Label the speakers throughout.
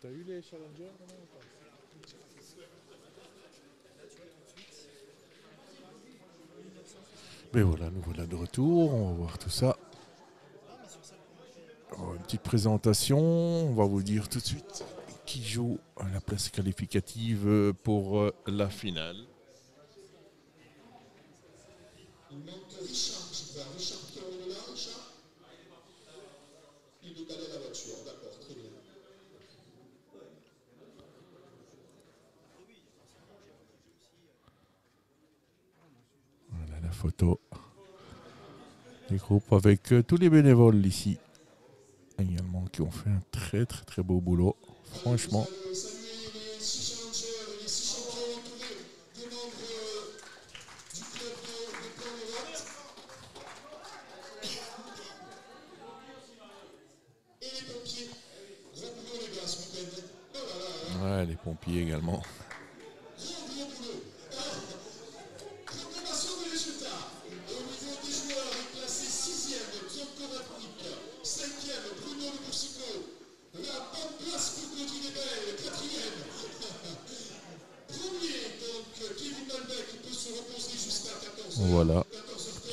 Speaker 1: T'as eu les challengers maintenant ou pas? Mais voilà, nous voilà de retour, on va voir tout ça. Alors, une petite présentation, on va vous dire tout de suite qui joue à la place qualificative pour la finale.
Speaker 2: Il manque Richard, Richard qui est là, Richard. Il nous balait la voiture, d'accord, très bien.
Speaker 1: Voilà la photo des groupes avec tous les bénévoles ici également qui ont fait un très très très beau boulot, franchement.
Speaker 2: Saluer les 6 challengers et les 6 champions des membres du club de Pont-Nevat. Et les pompiers. Gros boulot les gars ce week-end. Oh là là.
Speaker 1: Ouais, les pompiers également.
Speaker 2: Gros boulot. Proclamation des résultats. Au niveau des joueurs, est classé 6e, Bianco Rapnik. 5e, Bruno Le Boursicot. La bonne place pour Gauthier Desbelles, 4e. Premier, donc Kevin Malbec, qui peut se reposer jusqu'à 14h.
Speaker 1: Voilà,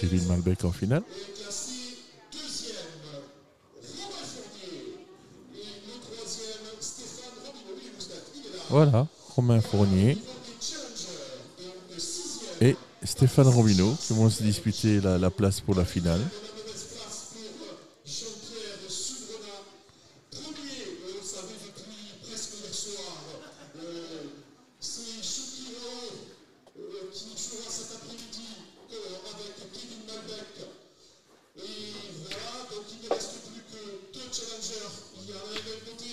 Speaker 1: Kevin Malbec en finale.
Speaker 2: Et classé 2e, Robin Fournier. Et le 3e, Stéphane Robineau. Oui, Moustaphe, il est là.
Speaker 1: Voilà, Romain Fournier
Speaker 2: Des challengers, donc 6e.
Speaker 1: et Stéphane Robineau qui vont se disputer la place pour la finale.
Speaker 2: La mauvaise place pour Jean-Pierre Souvrenat. Premier, vous savez, depuis presque hier soir, c'est Choukiro qui jouera cet après-midi avec Kevin Malbec. Et voilà, donc il ne reste plus que 2 challengers. Il y en a un d'un côté,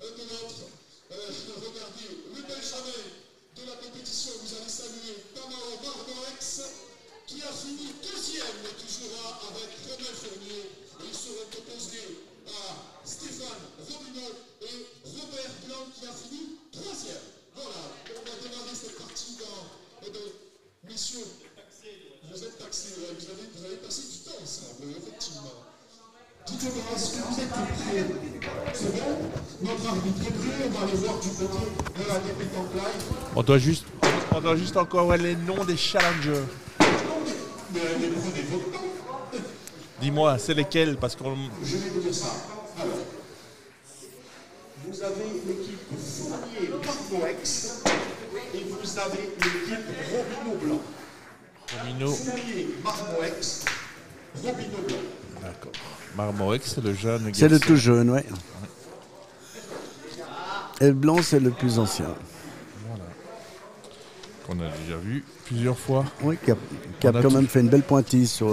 Speaker 2: un de l'autre. Regardez, le Benjamin de la compétition, vous allez saluer Tamaro Marmorex, qui a fini 2e, qui jouera avec Romain Fournier. Ils seront opposés à Stéphane Robineau et Robert Blanc, qui a fini 3e. Voilà, on va démarrer cette partie dans... messieurs, vous êtes taxés, ouais, vous avez passé du temps ensemble, effectivement. Dites-moi, est-ce que vous êtes prêts? C'est bon? Notre arbitre est prêt, on va aller voir du côté de la dépétante live.
Speaker 1: On doit juste encore avoir les noms des challengers.
Speaker 2: Mais prenez votre temps.
Speaker 1: Dis-moi, c'est lesquels parce qu'on...
Speaker 2: Je vais vous dire ça. Alors, vous avez l'équipe Fournier-Marmoex et vous avez l'équipe Robineau-Blanc.
Speaker 1: Robineau.
Speaker 2: Fournier-Marmoex, Robineau-Blanc.
Speaker 1: D'accord. Marmorex, c'est le jeune.
Speaker 3: C'est le
Speaker 1: garçon.
Speaker 3: tout jeune, ouais. Et le blanc, c'est le plus ancien.
Speaker 1: Qu'on a déjà vu plusieurs fois.
Speaker 3: Oui, qui a
Speaker 1: On a
Speaker 3: quand
Speaker 1: tout-
Speaker 3: même fait une belle pointille sur...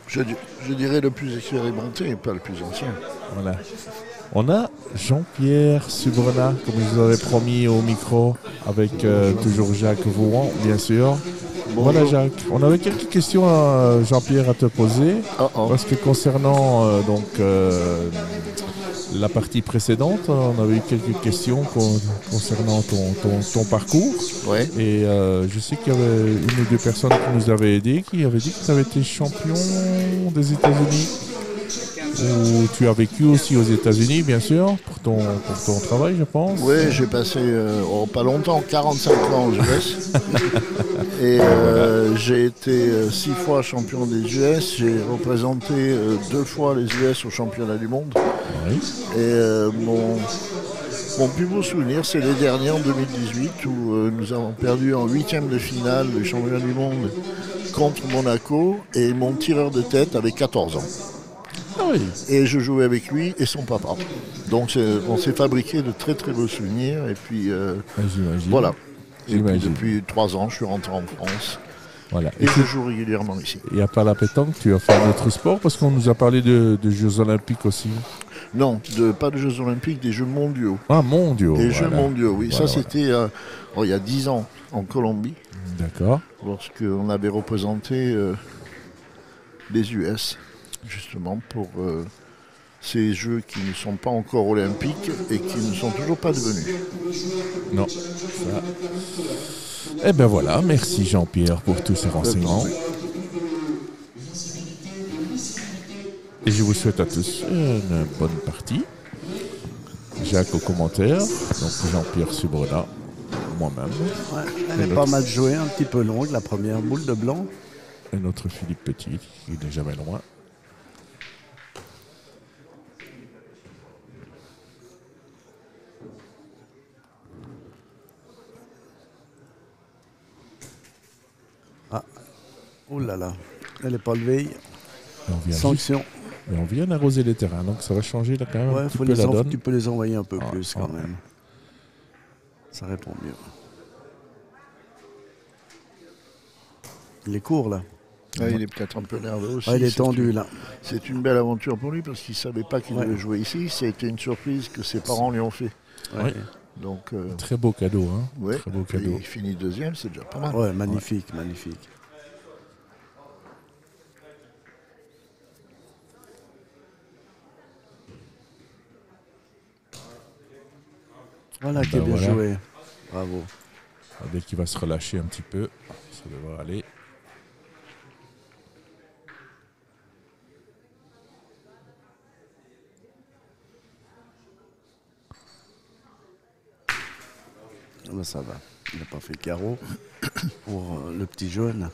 Speaker 4: Je dirais le plus expérimenté, pas le plus ancien.
Speaker 1: Voilà. On a Jean-Pierre Subrenat, comme je vous avais promis au micro, avec toujours Jacques Vauran, bien sûr. Voilà Jacques. On avait quelques questions à Jean-Pierre à te poser. Parce que concernant la partie précédente, on avait eu quelques questions concernant ton parcours.
Speaker 4: Ouais.
Speaker 1: Et je sais qu'il y avait une ou deux personnes qui nous avaient aidés, qui avaient dit que tu avais été champion des États-Unis. Où tu as vécu aussi aux États-Unis, bien sûr, pour ton travail, je pense.
Speaker 4: Oui, j'ai passé pas longtemps, 45 ans aux US. Et j'ai été 6 fois champion des US. J'ai représenté 2 fois les US au championnat du monde.
Speaker 1: Oui.
Speaker 4: Et mon plus beau souvenir, c'est les derniers en 2018 où nous avons perdu en 8e de finale le championnat du monde contre Monaco. Et mon tireur de tête avait 14 ans.
Speaker 1: Ah oui.
Speaker 4: Et je jouais avec lui et son papa. Donc on s'est fabriqué de très très beaux souvenirs. Et puis
Speaker 1: J'imagine.
Speaker 4: voilà. Et puis,
Speaker 1: J'imagine.
Speaker 4: depuis 3 ans, je suis rentré en France.
Speaker 1: Voilà.
Speaker 4: Et je joue régulièrement ici.
Speaker 1: Et à part la pétanque, tu as fait un autre sport parce qu'on nous a parlé de Jeux Olympiques aussi.
Speaker 4: Non, pas de Jeux Olympiques, des Jeux mondiaux.
Speaker 1: Ah, mondiaux.
Speaker 4: Des
Speaker 1: voilà.
Speaker 4: Jeux mondiaux, oui.
Speaker 1: Voilà,
Speaker 4: Ça, c'était il y a 10 ans en Colombie,
Speaker 1: D'accord.
Speaker 4: lorsqu'on avait représenté les US, justement, pour ces Jeux qui ne sont pas encore olympiques et qui ne sont toujours pas devenus.
Speaker 1: Non. Ça. Eh bien voilà, merci Jean-Pierre pour tous ces renseignements. Et je vous souhaite à tous une bonne partie. Jacques au commentaire, donc Jean-Pierre Subrena, moi-même,
Speaker 3: Ouais, elle est pas mal jouée, un petit peu longue, la première boule de blanc.
Speaker 1: et notre Philippe Petit, qui n'est jamais loin.
Speaker 3: Oh là là, elle n'est pas levée.
Speaker 1: Et on vient
Speaker 3: Sanction.
Speaker 1: Et on vient d'arroser les terrains, donc ça va changer là, quand même un
Speaker 3: Ouais,
Speaker 1: petit peu la donne.
Speaker 3: tu peux les envoyer un peu
Speaker 1: Ah,
Speaker 3: plus quand même. Ça répond mieux. Il est court là.
Speaker 4: Il est peut-être un peu nerveux aussi.
Speaker 3: Ah, il est tendu là.
Speaker 4: C'est une belle aventure pour lui parce qu'il ne savait pas qu'il
Speaker 3: Ouais.
Speaker 4: devait jouer ici. C'était une surprise que ses parents lui ont fait.
Speaker 1: Ouais.
Speaker 4: Donc,
Speaker 1: Très beau cadeau, hein.
Speaker 4: ouais,
Speaker 1: Très beau
Speaker 4: et
Speaker 1: cadeau.
Speaker 4: il finit deuxième, c'est déjà pas mal.
Speaker 3: Ouais, magnifique, magnifique. Voilà qui est bien
Speaker 1: voilà.
Speaker 3: joué. Bravo.
Speaker 1: Dès qu'il va se relâcher un petit peu, ça devrait aller.
Speaker 3: Ah ben, ça va. Il n'a pas fait carreau pour le petit jaune.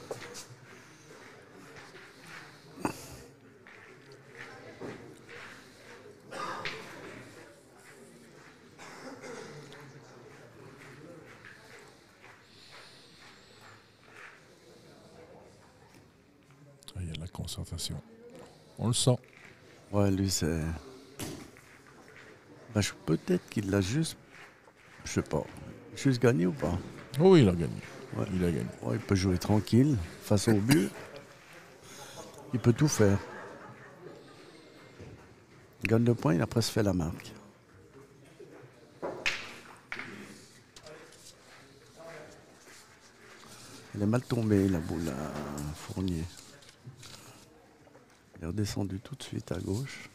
Speaker 1: Il y a de la concentration. On le sent.
Speaker 3: Ouais, lui c'est... Ben, peut-être qu'il l'a juste... Je sais pas. Juste gagné ou pas?
Speaker 1: Oh, il a gagné.
Speaker 3: Ouais.
Speaker 1: Il a gagné.
Speaker 3: Ouais, il peut jouer tranquille, face au but. Il peut tout faire. Il gagne le point, il a presque fait la marque. Elle est mal tombée, la boule à Fournier. Il est redescendu tout de suite à gauche.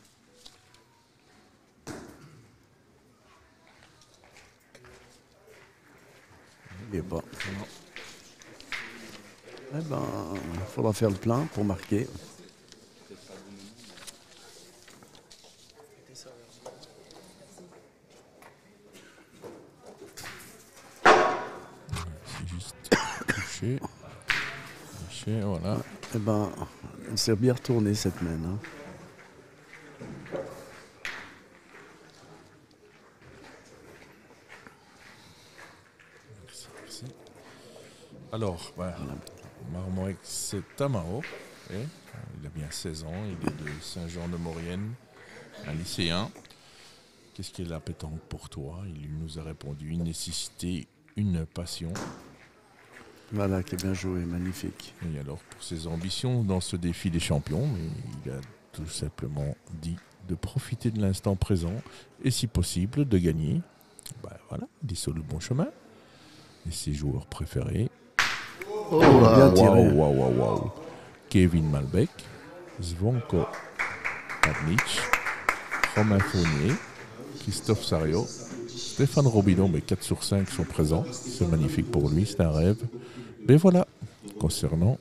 Speaker 3: Il est pas. Eh ben, il faudra faire le plein pour marquer.
Speaker 1: C'est juste touché. Touché, voilà.
Speaker 3: Eh ben, elle s'est bien retournée cette main. Hein.
Speaker 1: Merci. Alors, Marmoix, c'est Tamao. Il a bien 16 ans, il est de Saint-Jean-de-Maurienne, un lycéen. Qu'est-ce qu'est la pétanque pour toi? Il nous a répondu une nécessité, une passion.
Speaker 3: Voilà, qui est bien joué, magnifique.
Speaker 1: Et alors, pour ses ambitions dans ce défi des champions, mais il a tout simplement dit de profiter de l'instant présent et, si possible, de gagner. Ben voilà, il est sur le bon chemin. Et ses joueurs préférés.
Speaker 4: Oh,
Speaker 3: Bien tiré.
Speaker 1: Waouh. Kevin Malbec, Zvonko Pavlic, Romain Fournier, Christophe Sario, Stéphane Robineau, mais 4 sur 5 sont présents. C'est magnifique pour lui, c'est un rêve. Mais voilà, concernant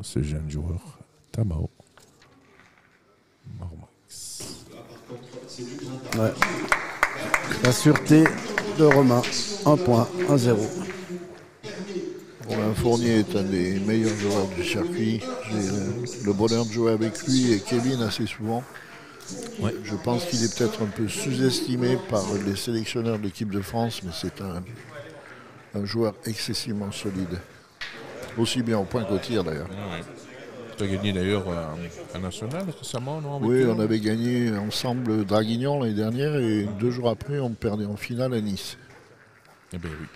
Speaker 1: ce jeune joueur, Tamao Marmoix.
Speaker 3: Ouais. La sûreté de Romain. 1 point, 1-0.
Speaker 4: Romain Fournier est un des meilleurs joueurs du circuit. J'ai le bonheur de jouer avec lui et Kevin assez souvent.
Speaker 1: Ouais.
Speaker 4: Je pense qu'il est peut-être un peu sous-estimé par les sélectionneurs de l'équipe de France, mais c'est un joueur excessivement solide. Aussi bien au point qu'au tir d'ailleurs.
Speaker 1: Tu as gagné d'ailleurs un national récemment, non? Avec
Speaker 4: Oui,
Speaker 1: eux
Speaker 4: on avait gagné ensemble Draguignan l'année dernière et 2 jours après on perdait en finale à Nice.
Speaker 1: Eh bien oui.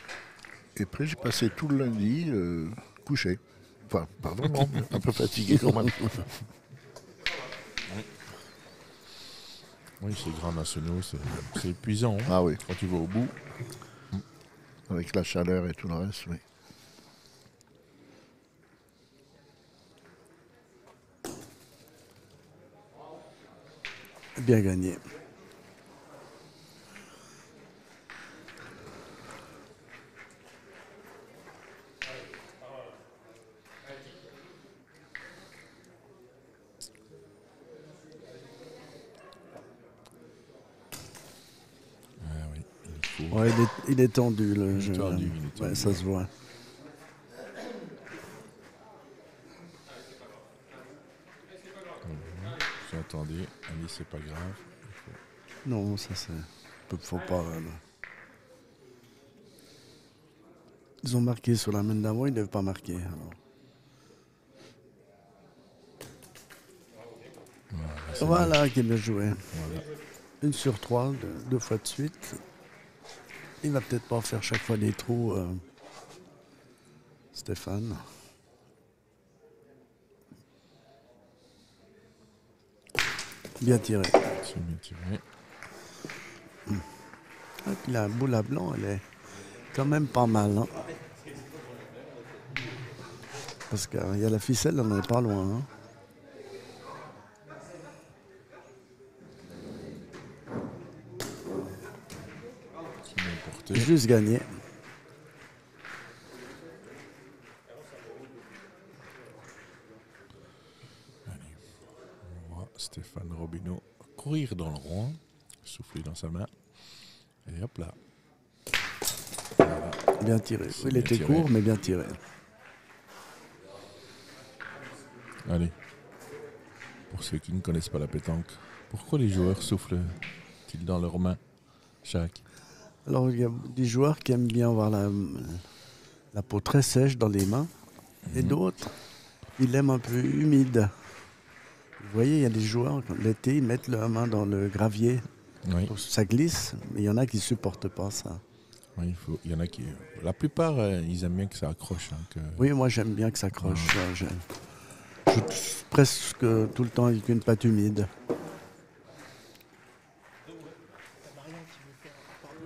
Speaker 4: Et après j'ai passé tout le lundi couché. Enfin, pardon, non, un peu fatigué quand même.
Speaker 1: Oui, ces grands nationaux, c'est épuisant. Hein,
Speaker 4: Ah oui,
Speaker 1: quand tu vas au bout.
Speaker 4: avec la chaleur et tout le reste, oui.
Speaker 3: Bien gagné.
Speaker 1: faut.
Speaker 3: Ouais, il est tendu le jeu.
Speaker 1: tendu,
Speaker 3: là.
Speaker 1: il est
Speaker 3: Ouais,
Speaker 1: tendu.
Speaker 3: ça se voit.
Speaker 1: Vous entendez, allez, c'est pas grave.
Speaker 3: Non, ça c'est. Faut pas. Ils ont marqué sur la main d'avant, ils ne devaient pas marquer. Alors. Voilà qui est bien joué.
Speaker 1: Voilà.
Speaker 3: 1 sur 3, 2 fois de suite. Il va peut-être pas faire chaque fois des trous, Stéphane. Bien tiré.
Speaker 1: C'est bien tiré.
Speaker 3: Et puis la boule à blanc, elle est quand même pas mal. Hein. Parce qu'il y a la ficelle, on n'en est pas loin. Hein.
Speaker 1: C'est bien porté.
Speaker 3: Juste gagné.
Speaker 1: On voit Stéphane Robineau courir dans le rond, souffler dans sa main. Et hop là. Voilà.
Speaker 3: Bien tiré.
Speaker 1: C'est
Speaker 3: Il
Speaker 1: bien
Speaker 3: était
Speaker 1: tiré.
Speaker 3: court, mais bien tiré.
Speaker 1: Allez. Pour ceux qui ne connaissent pas la pétanque, pourquoi les joueurs soufflent-ils dans leurs mains, Jacques?
Speaker 3: Alors, il y a des joueurs qui aiment bien avoir la peau très sèche dans les mains. Et d'autres, ils l'aiment un peu humide. Vous voyez, il y a des joueurs, l'été, ils mettent leur main dans le gravier.
Speaker 1: Oui.
Speaker 3: Ça glisse, mais il y en a qui ne supportent pas ça.
Speaker 1: Oui, il y en a qui. La plupart, ils aiment bien que ça accroche. Hein, que...
Speaker 3: Oui, moi j'aime bien que ça croche. Je touche presque tout le temps avec une pâte humide.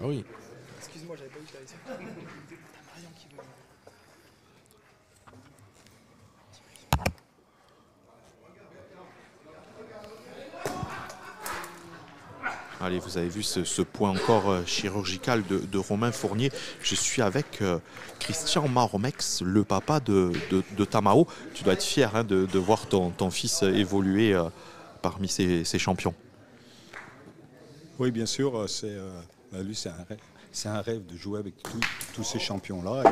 Speaker 1: Ah oui.
Speaker 5: Excuse-moi, j'avais pas vu que t'avais ça. T'as Marion qui veut.
Speaker 6: Allez, vous avez vu ce point encore chirurgical de Romain Fournier. Je suis avec Christian Maromex, le papa de Tamao. Tu dois être fier hein, de voir ton fils évoluer parmi ces champions.
Speaker 7: Oui, bien sûr. Lui, c'est un rêve de jouer avec tous ces champions-là.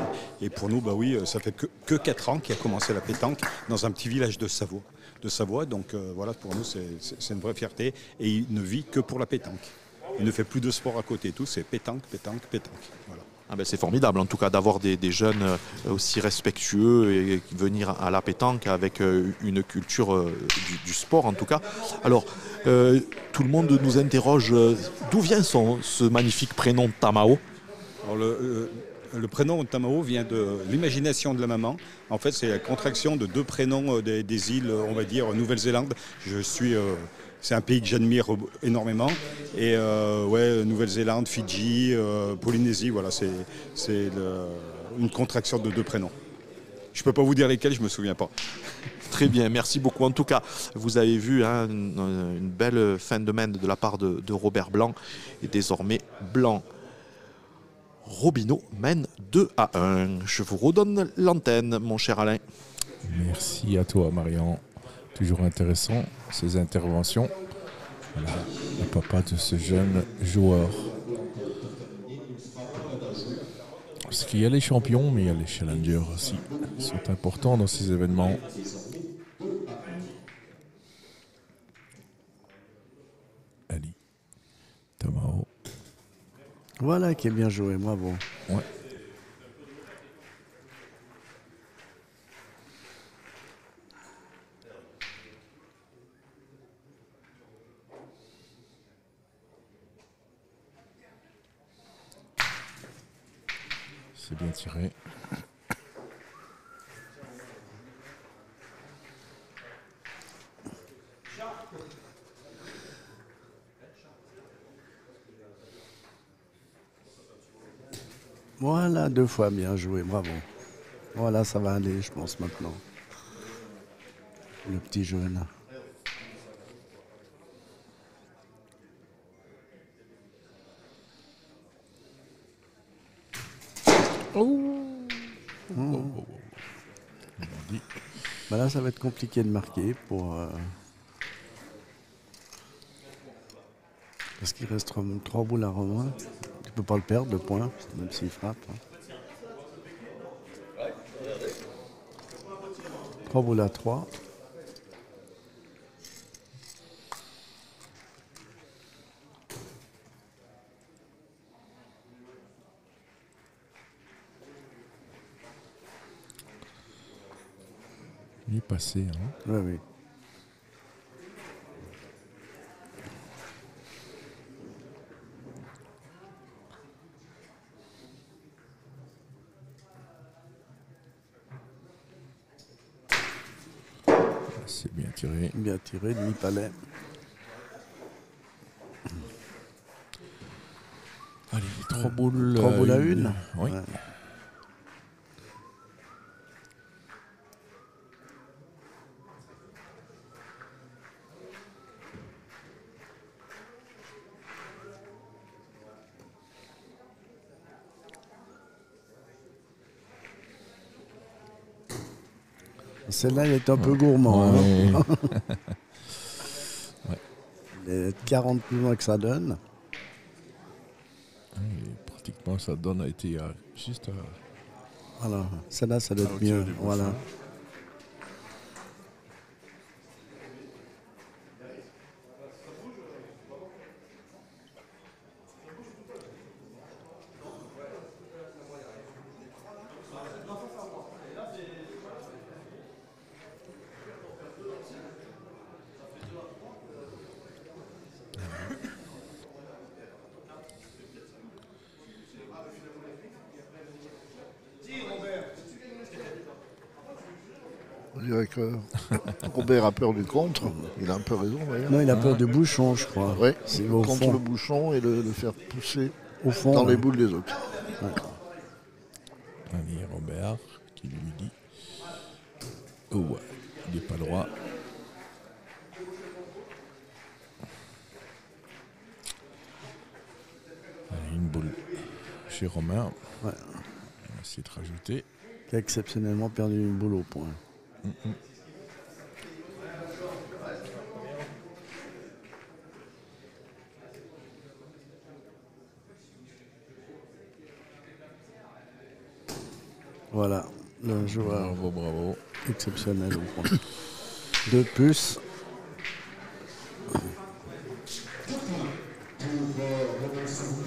Speaker 7: Et pour nous, bah oui, ça fait que 4 ans qu'il a commencé la pétanque dans un petit village de Savoie. Donc voilà, pour nous, c'est une vraie fierté. Et il ne vit que pour la pétanque. Il ne fait plus de sport à côté. Tout, c'est pétanque. Voilà.
Speaker 6: Ah ben c'est formidable en tout cas d'avoir des jeunes aussi respectueux et venir à la pétanque avec une culture du sport en tout cas. Alors tout le monde nous interroge d'où vient ce magnifique prénom Tamao.
Speaker 7: Alors, le prénom Tamao vient de l'imagination de la maman. En fait, c'est la contraction de 2 prénoms des îles, on va dire, Nouvelle-Zélande. C'est un pays que j'admire énormément. Et Nouvelle-Zélande, Fidji, Polynésie, voilà, c'est une contraction de 2 prénoms. Je ne peux pas vous dire lesquels, je ne me souviens pas.
Speaker 6: Très bien, merci beaucoup. En tout cas, vous avez vu hein, une belle fin de main de la part de Robert Blanc. Et désormais, Blanc Robineau mène 2-1. Je vous redonne l'antenne, mon cher Alain.
Speaker 1: Merci à toi, Marion. Toujours intéressant, ces interventions. Voilà, le papa de ce jeune joueur. Parce qu'il y a les champions, mais il y a les challengers aussi. Ils sont importants dans ces événements. Ali, Tamao.
Speaker 3: Voilà qui est bien joué, bravo.
Speaker 1: Ouais. C'est bien tiré.
Speaker 3: Voilà, 2 fois bien joué, bravo. Voilà, ça va aller, je pense, maintenant. Le petit jeune. Bah là, ça va être compliqué de marquer pour... Parce qu'il reste 3 boules à Romain. Il Tu peux pas le perdre, le point, même s'il frappe. Hein. 3 boules à 3.
Speaker 1: Il est passé. Hein.
Speaker 3: Oui, oui.
Speaker 1: C'est bien tiré.
Speaker 3: Bien tiré, demi-palais.
Speaker 1: Allez, 3 boules.
Speaker 3: 3 boules à 1.
Speaker 1: Oui.
Speaker 3: Ouais. Celle-là, il est un peu gourmand.
Speaker 1: Ouais.
Speaker 3: Hein. Les 40 plus loin que ça donne.
Speaker 1: Et pratiquement, ça donne a été juste à...
Speaker 3: Voilà. Celle-là, ça doit
Speaker 4: Ah,
Speaker 3: être
Speaker 4: ok,
Speaker 3: mieux.
Speaker 4: du bouchon.
Speaker 3: Voilà.
Speaker 4: On dirait que Robert a peur du contre. Il a un peu raison d'ailleurs.
Speaker 3: Non, il a peur du bouchon, je crois.
Speaker 4: Oui,
Speaker 3: C'est au
Speaker 4: contre
Speaker 3: fond.
Speaker 4: le bouchon et le faire pousser
Speaker 3: Au fond.
Speaker 4: dans les
Speaker 3: ouais.
Speaker 4: boules des autres.
Speaker 1: Allez, Robert, qui lui dit... Oh, ouais, il n'est pas droit. Allez, une boule chez Romain.
Speaker 3: Ouais.
Speaker 1: On va essayer de rajouter.
Speaker 3: Qui a exceptionnellement perdu une boule au point. Voilà, le joueur
Speaker 1: Bravo, bravo.
Speaker 3: exceptionnel au point. 2 plus.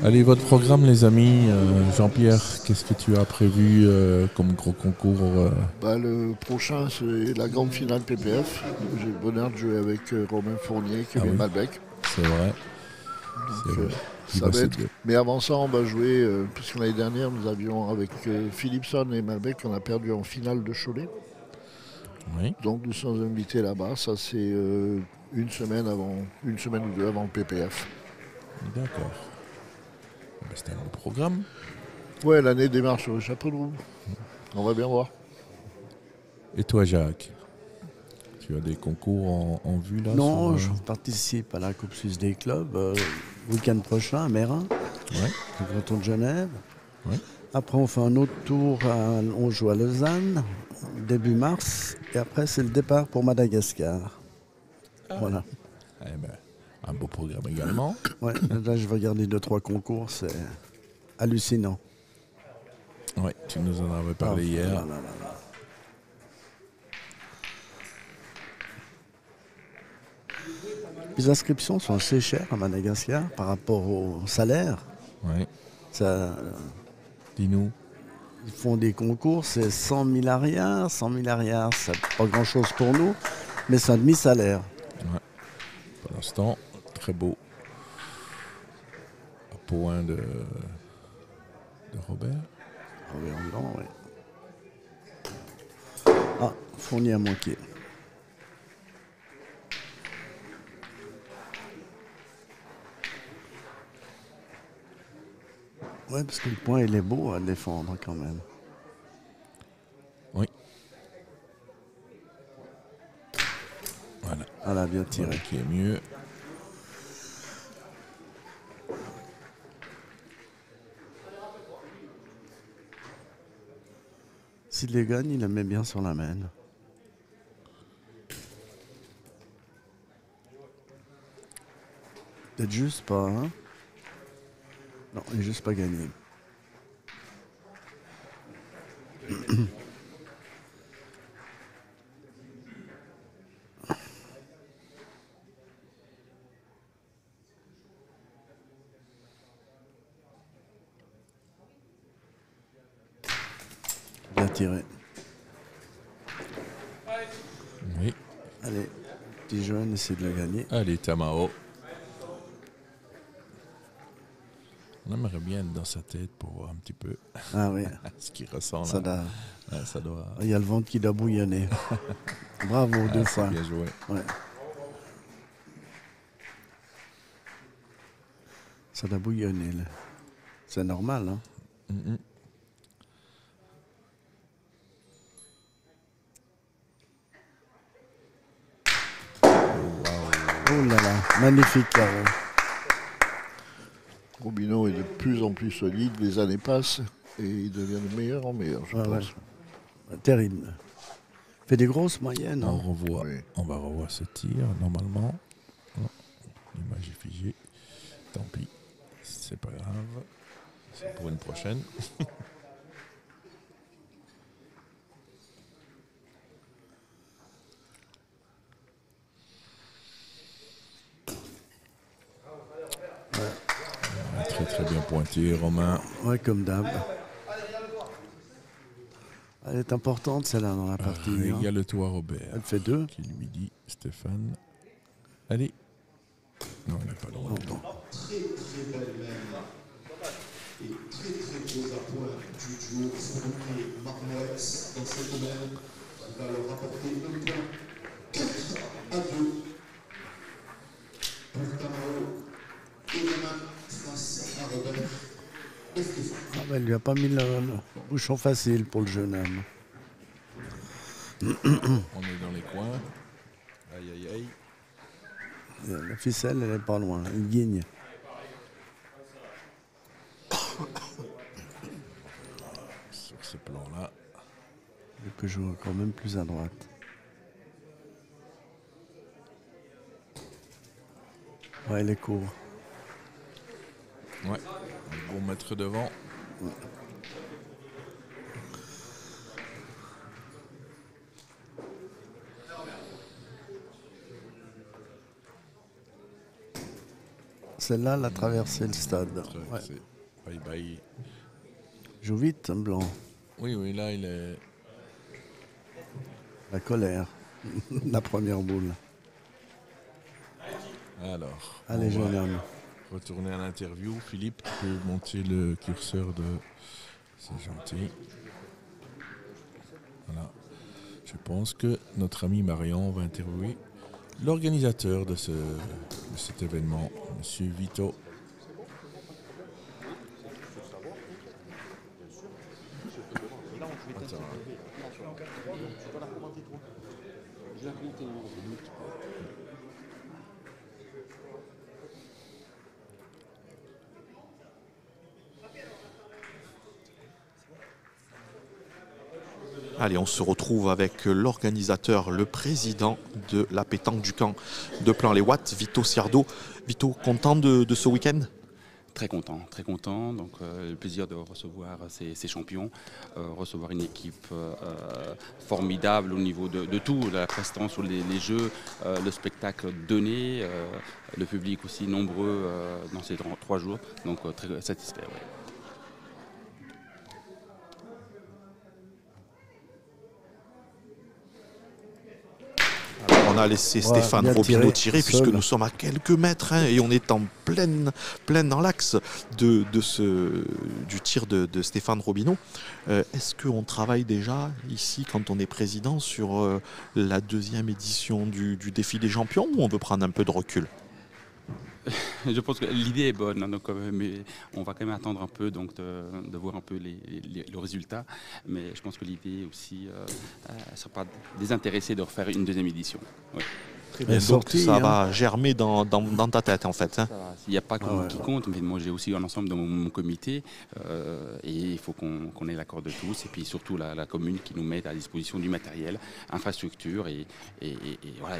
Speaker 1: Allez, votre programme, les amis. Jean-Pierre, qu'est-ce que tu as prévu comme gros concours
Speaker 4: Bah, le prochain, c'est la grande finale PPF. J'ai le bonheur de jouer avec Romain Fournier, Kevin
Speaker 1: oui.
Speaker 4: Malbec.
Speaker 1: C'est vrai. C'est
Speaker 4: Donc,
Speaker 1: vrai. Il
Speaker 4: ça
Speaker 1: va
Speaker 4: va
Speaker 1: se
Speaker 4: être...
Speaker 1: dire.
Speaker 4: Mais avant ça, on va jouer, puisque l'année dernière, nous avions, avec Philipson et Malbec, on a perdu en finale de Cholet.
Speaker 1: Oui,
Speaker 4: Donc nous sommes invités là-bas. Ça, c'est une semaine ou deux avant le PPF.
Speaker 1: d'accord. Ben, c'est un bon programme.
Speaker 4: Ouais, l'année démarre sur le chapeau de roue. On va bien voir.
Speaker 1: Et toi, Jacques, tu as des concours en vue là
Speaker 3: Non, je
Speaker 1: sur,
Speaker 3: participe à la Coupe Suisse des clubs week-end prochain à Mérin,
Speaker 1: Ouais,
Speaker 3: le canton de Genève.
Speaker 1: Ouais.
Speaker 3: Après, on fait un autre tour, on joue à Lausanne, début mars. Et après, c'est le départ pour Madagascar. Voilà.
Speaker 1: eh ben, un beau programme également.
Speaker 3: Ouais, là, je vais regarder 2-3 concours, c'est hallucinant.
Speaker 1: Oui, tu nous en avais parlé
Speaker 3: Ah,
Speaker 1: hier.
Speaker 3: là, là, là. Les inscriptions sont assez chères à Madagascar par rapport au salaire.
Speaker 1: Ouais.
Speaker 3: Ça,
Speaker 1: Dis-nous.
Speaker 3: ils font des concours, c'est 100 000 arias. 100 000 arias, c'est pas grand-chose pour nous, mais c'est un demi-salaire.
Speaker 1: Pour l'instant, très beau. Un point de Robert.
Speaker 3: Robert Blanc, ouais. Ah, Fournier à manquer. Ouais, parce que le point, il est beau à défendre quand même.
Speaker 1: Oui. Voilà.
Speaker 3: Voilà, bien tiré.
Speaker 1: Voilà qui est mieux.
Speaker 3: S'il les gagne, il la met bien sur la main. Peut-être juste pas, hein? Non, il n'est juste pas gagné. Bien tiré.
Speaker 1: Oui.
Speaker 3: Allez, petit jeune, essaie de le gagner.
Speaker 1: Allez, Tamao. On aimerait bien être dans sa tête pour voir un petit peu
Speaker 3: Ah oui,
Speaker 1: ce qu'il ressent là.
Speaker 3: ça doit...
Speaker 1: Ouais, ça doit.
Speaker 3: Il y a le ventre qui doit bouillonner. Bravo, deux
Speaker 1: Ah,
Speaker 3: fois.
Speaker 1: c'est bien joué.
Speaker 3: Ouais. Ça doit bouillonner, là. C'est normal, hein.
Speaker 1: Mhm.
Speaker 3: Oh là là, magnifique carreau.
Speaker 4: Rubino est de plus en plus solide, les années passent et il devient de meilleur en meilleur, je
Speaker 3: Ouais,
Speaker 4: pense.
Speaker 3: ouais. Terrible. Fait des grosses moyennes.
Speaker 1: On
Speaker 3: Hein.
Speaker 1: revoit.
Speaker 4: Oui.
Speaker 1: On va revoir ce tir normalement. Oh, l'image est figée. Tant pis. C'est pas grave. C'est pour une prochaine. Très très bien pointé, Romain.
Speaker 3: Ouais, comme d'hab. Elle est importante, celle-là, dans la partie. Hein.
Speaker 1: Régale-toi, Robert.
Speaker 3: Elle fait 2.
Speaker 1: Qui lui dit Stéphane. Allez. Non, il n'est pas loin.
Speaker 3: Bon.
Speaker 2: Très très belle même. Et très très beaux appoints du duo Fournier Marmoix dans cette domaine. Il va leur apporter un point 4 à 2 pour Tamao et Romain face à Robert et Stéphane.
Speaker 3: Ah, ben, elle lui a pas mis le bouchon facile pour le jeune homme.
Speaker 1: On est dans les coins. Aïe aïe aïe.
Speaker 3: La ficelle, elle est pas loin. Il guigne.
Speaker 1: Sur ce plan-là.
Speaker 3: Il peut jouer quand même plus à droite. Ouais, il est court.
Speaker 1: Ouais. Un bon mètre devant.
Speaker 3: Celle-là, elle a traversé le stade. Ouais.
Speaker 1: Bye bye.
Speaker 3: Joue vite, un blanc.
Speaker 1: Oui, oui, là, il est.
Speaker 3: La colère. La première boule.
Speaker 1: Alors.
Speaker 3: Allez,
Speaker 1: on
Speaker 3: jeune
Speaker 1: va
Speaker 3: homme.
Speaker 1: retourner à l'interview. Philippe, tu peux monter le curseur de. C'est gentil. Voilà. Je pense que notre ami Marion va interviewer l'organisateur de cet événement, Monsieur Vito.
Speaker 6: Allez, on se retrouve avec l'organisateur, le président de la pétanque du camp de Plan-les-Ouates, Vito Ciardo. Vito, content de ce week-end ?
Speaker 8: Très content, très content. Donc le plaisir de recevoir ces champions, recevoir une équipe formidable au niveau de tout, la prestance sur les jeux, le spectacle donné, le public aussi nombreux dans ces 3 jours. Donc très satisfait. Ouais.
Speaker 6: On a laissé
Speaker 3: Ouais,
Speaker 6: Stéphane
Speaker 3: bien
Speaker 6: Robineau
Speaker 3: tiré,
Speaker 6: tirer puisque
Speaker 3: seul.
Speaker 6: nous sommes à quelques mètres hein, et on est en plein dans l'axe du tir de Stéphane Robineau. Est-ce qu'on travaille déjà ici quand on est président sur la 2e édition du défi des champions ou on veut prendre un peu de recul ?
Speaker 8: Je pense que l'idée est bonne, hein, donc, mais on va quand même attendre un peu donc, de voir un peu le résultat. Mais je pense que l'idée aussi ne sera pas désintéressée de refaire une 2e édition. Oui.
Speaker 6: Très bien, donc
Speaker 3: sortie,
Speaker 6: ça
Speaker 3: hein.
Speaker 6: va germer dans ta tête en fait. Hein.
Speaker 8: Il n'y a pas que
Speaker 3: Ah ouais.
Speaker 8: qui compte, mais moi j'ai aussi un ensemble dans mon comité et il faut qu'on ait l'accord de tous et puis surtout la commune qui nous mette à disposition du matériel, infrastructure et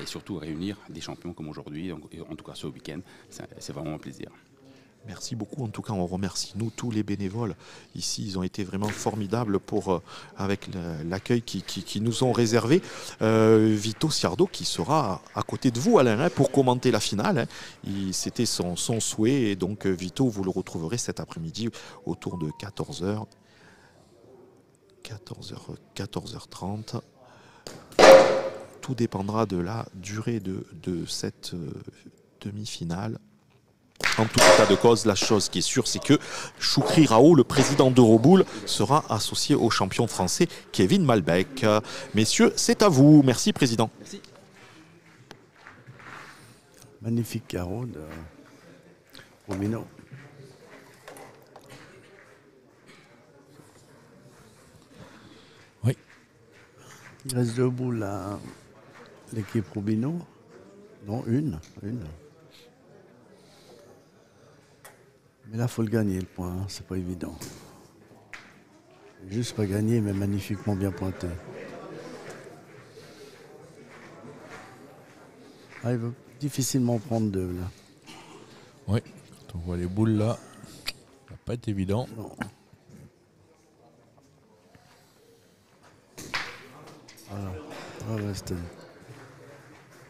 Speaker 8: surtout réunir des champions comme aujourd'hui, en tout cas ce week-end, c'est vraiment un plaisir.
Speaker 6: Merci beaucoup. En tout cas, on remercie nous tous les bénévoles ici. Ils ont été vraiment formidables avec l'accueil qui nous ont réservé. Vito Ciardo qui sera à côté de vous, Alain, pour commenter la finale. C'était son souhait. Et donc, Vito, vous le retrouverez cet après-midi autour de 14h. 14h30. Tout dépendra de la durée de cette demi-finale. En tout état de cause, la chose qui est sûre, c'est que Choukri Rao, le président d'Euroboule, sera associé au champion français Kevin Malbec. Messieurs, c'est à vous. Merci, président.
Speaker 8: Merci.
Speaker 3: Magnifique carreau de Rubino.
Speaker 1: Oui.
Speaker 3: Il reste deux boules à l'équipe Rubino. Non, une. Mais là, il faut le gagner, le point. Hein. C'est pas évident. Juste pas gagner, mais magnifiquement bien pointé. Ah, il veut difficilement prendre deux, là.
Speaker 1: Oui, quand on voit les boules là, ça va pas être évident.
Speaker 3: Non. Voilà. Ouais, c'était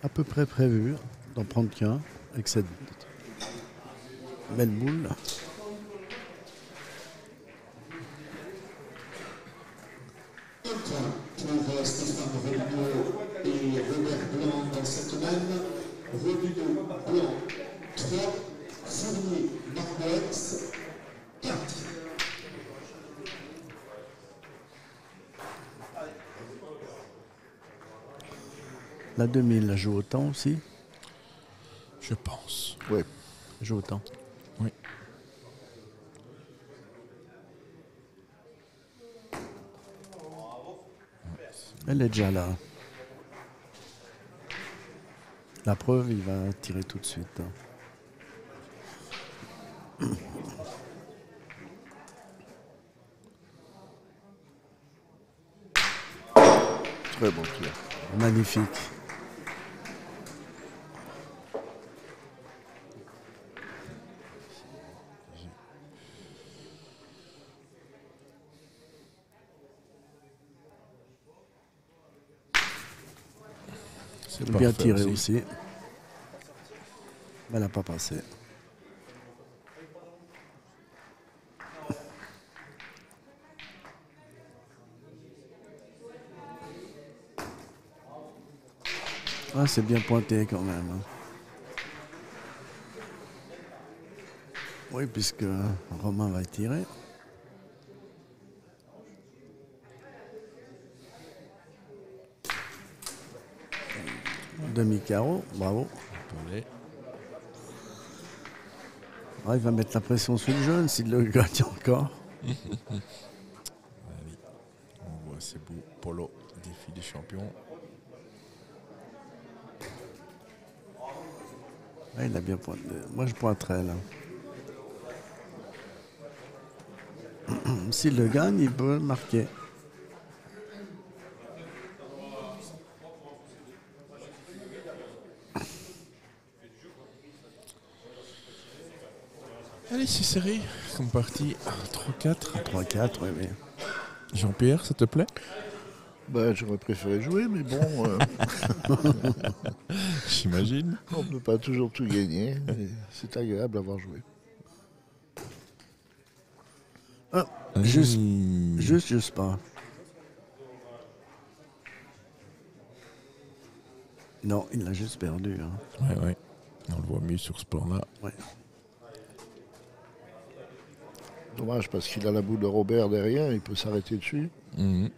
Speaker 3: à peu près prévu d'en prendre qu'un avec cette belle boule.
Speaker 2: Pour Stéphane Robinot et Robert Blanc dans cette même. Robinot, Blanc, 3, Fournier, Marbex, 4.
Speaker 3: La 2000, elle joue autant aussi.
Speaker 1: Je pense.
Speaker 4: Ouais.
Speaker 3: Elle joue autant.
Speaker 1: Oui.
Speaker 3: Elle est déjà là. La preuve, il va tirer tout de suite.
Speaker 4: Très bon tir.
Speaker 3: Magnifique.
Speaker 1: C'est
Speaker 3: Bien
Speaker 1: parfait
Speaker 3: tiré aussi. Mais elle n'a pas passé. Ah, c'est bien pointé quand même. Hein. Oui, puisque Romain va tirer. Demi-carreau, bravo.
Speaker 1: Attendez.
Speaker 3: Ah, il va mettre la pression sur le jeune s'il le gagne encore.
Speaker 1: Allez. On voit c'est beau. Polo, défi des champions.
Speaker 3: Ah, il a bien pointé. Moi, je pointerais là. S'il le gagne, il peut marquer.
Speaker 1: Allez, c'est serré. Comme parti. 3-4.
Speaker 3: 3-4, oui, oui.
Speaker 1: Jean-Pierre, ça te plaît?
Speaker 4: Bah, j'aurais préféré jouer, mais bon,
Speaker 1: J'imagine.
Speaker 4: on ne peut pas toujours tout gagner. Mais c'est agréable d'avoir joué.
Speaker 3: Ah, juste pas. Non, il l'a juste perdu. Hein.
Speaker 1: Ouais. On le voit mieux sur ce plan-là.
Speaker 3: Ouais.
Speaker 4: Dommage parce qu'il a la boule de Robert derrière, il peut s'arrêter dessus.
Speaker 1: Mhm.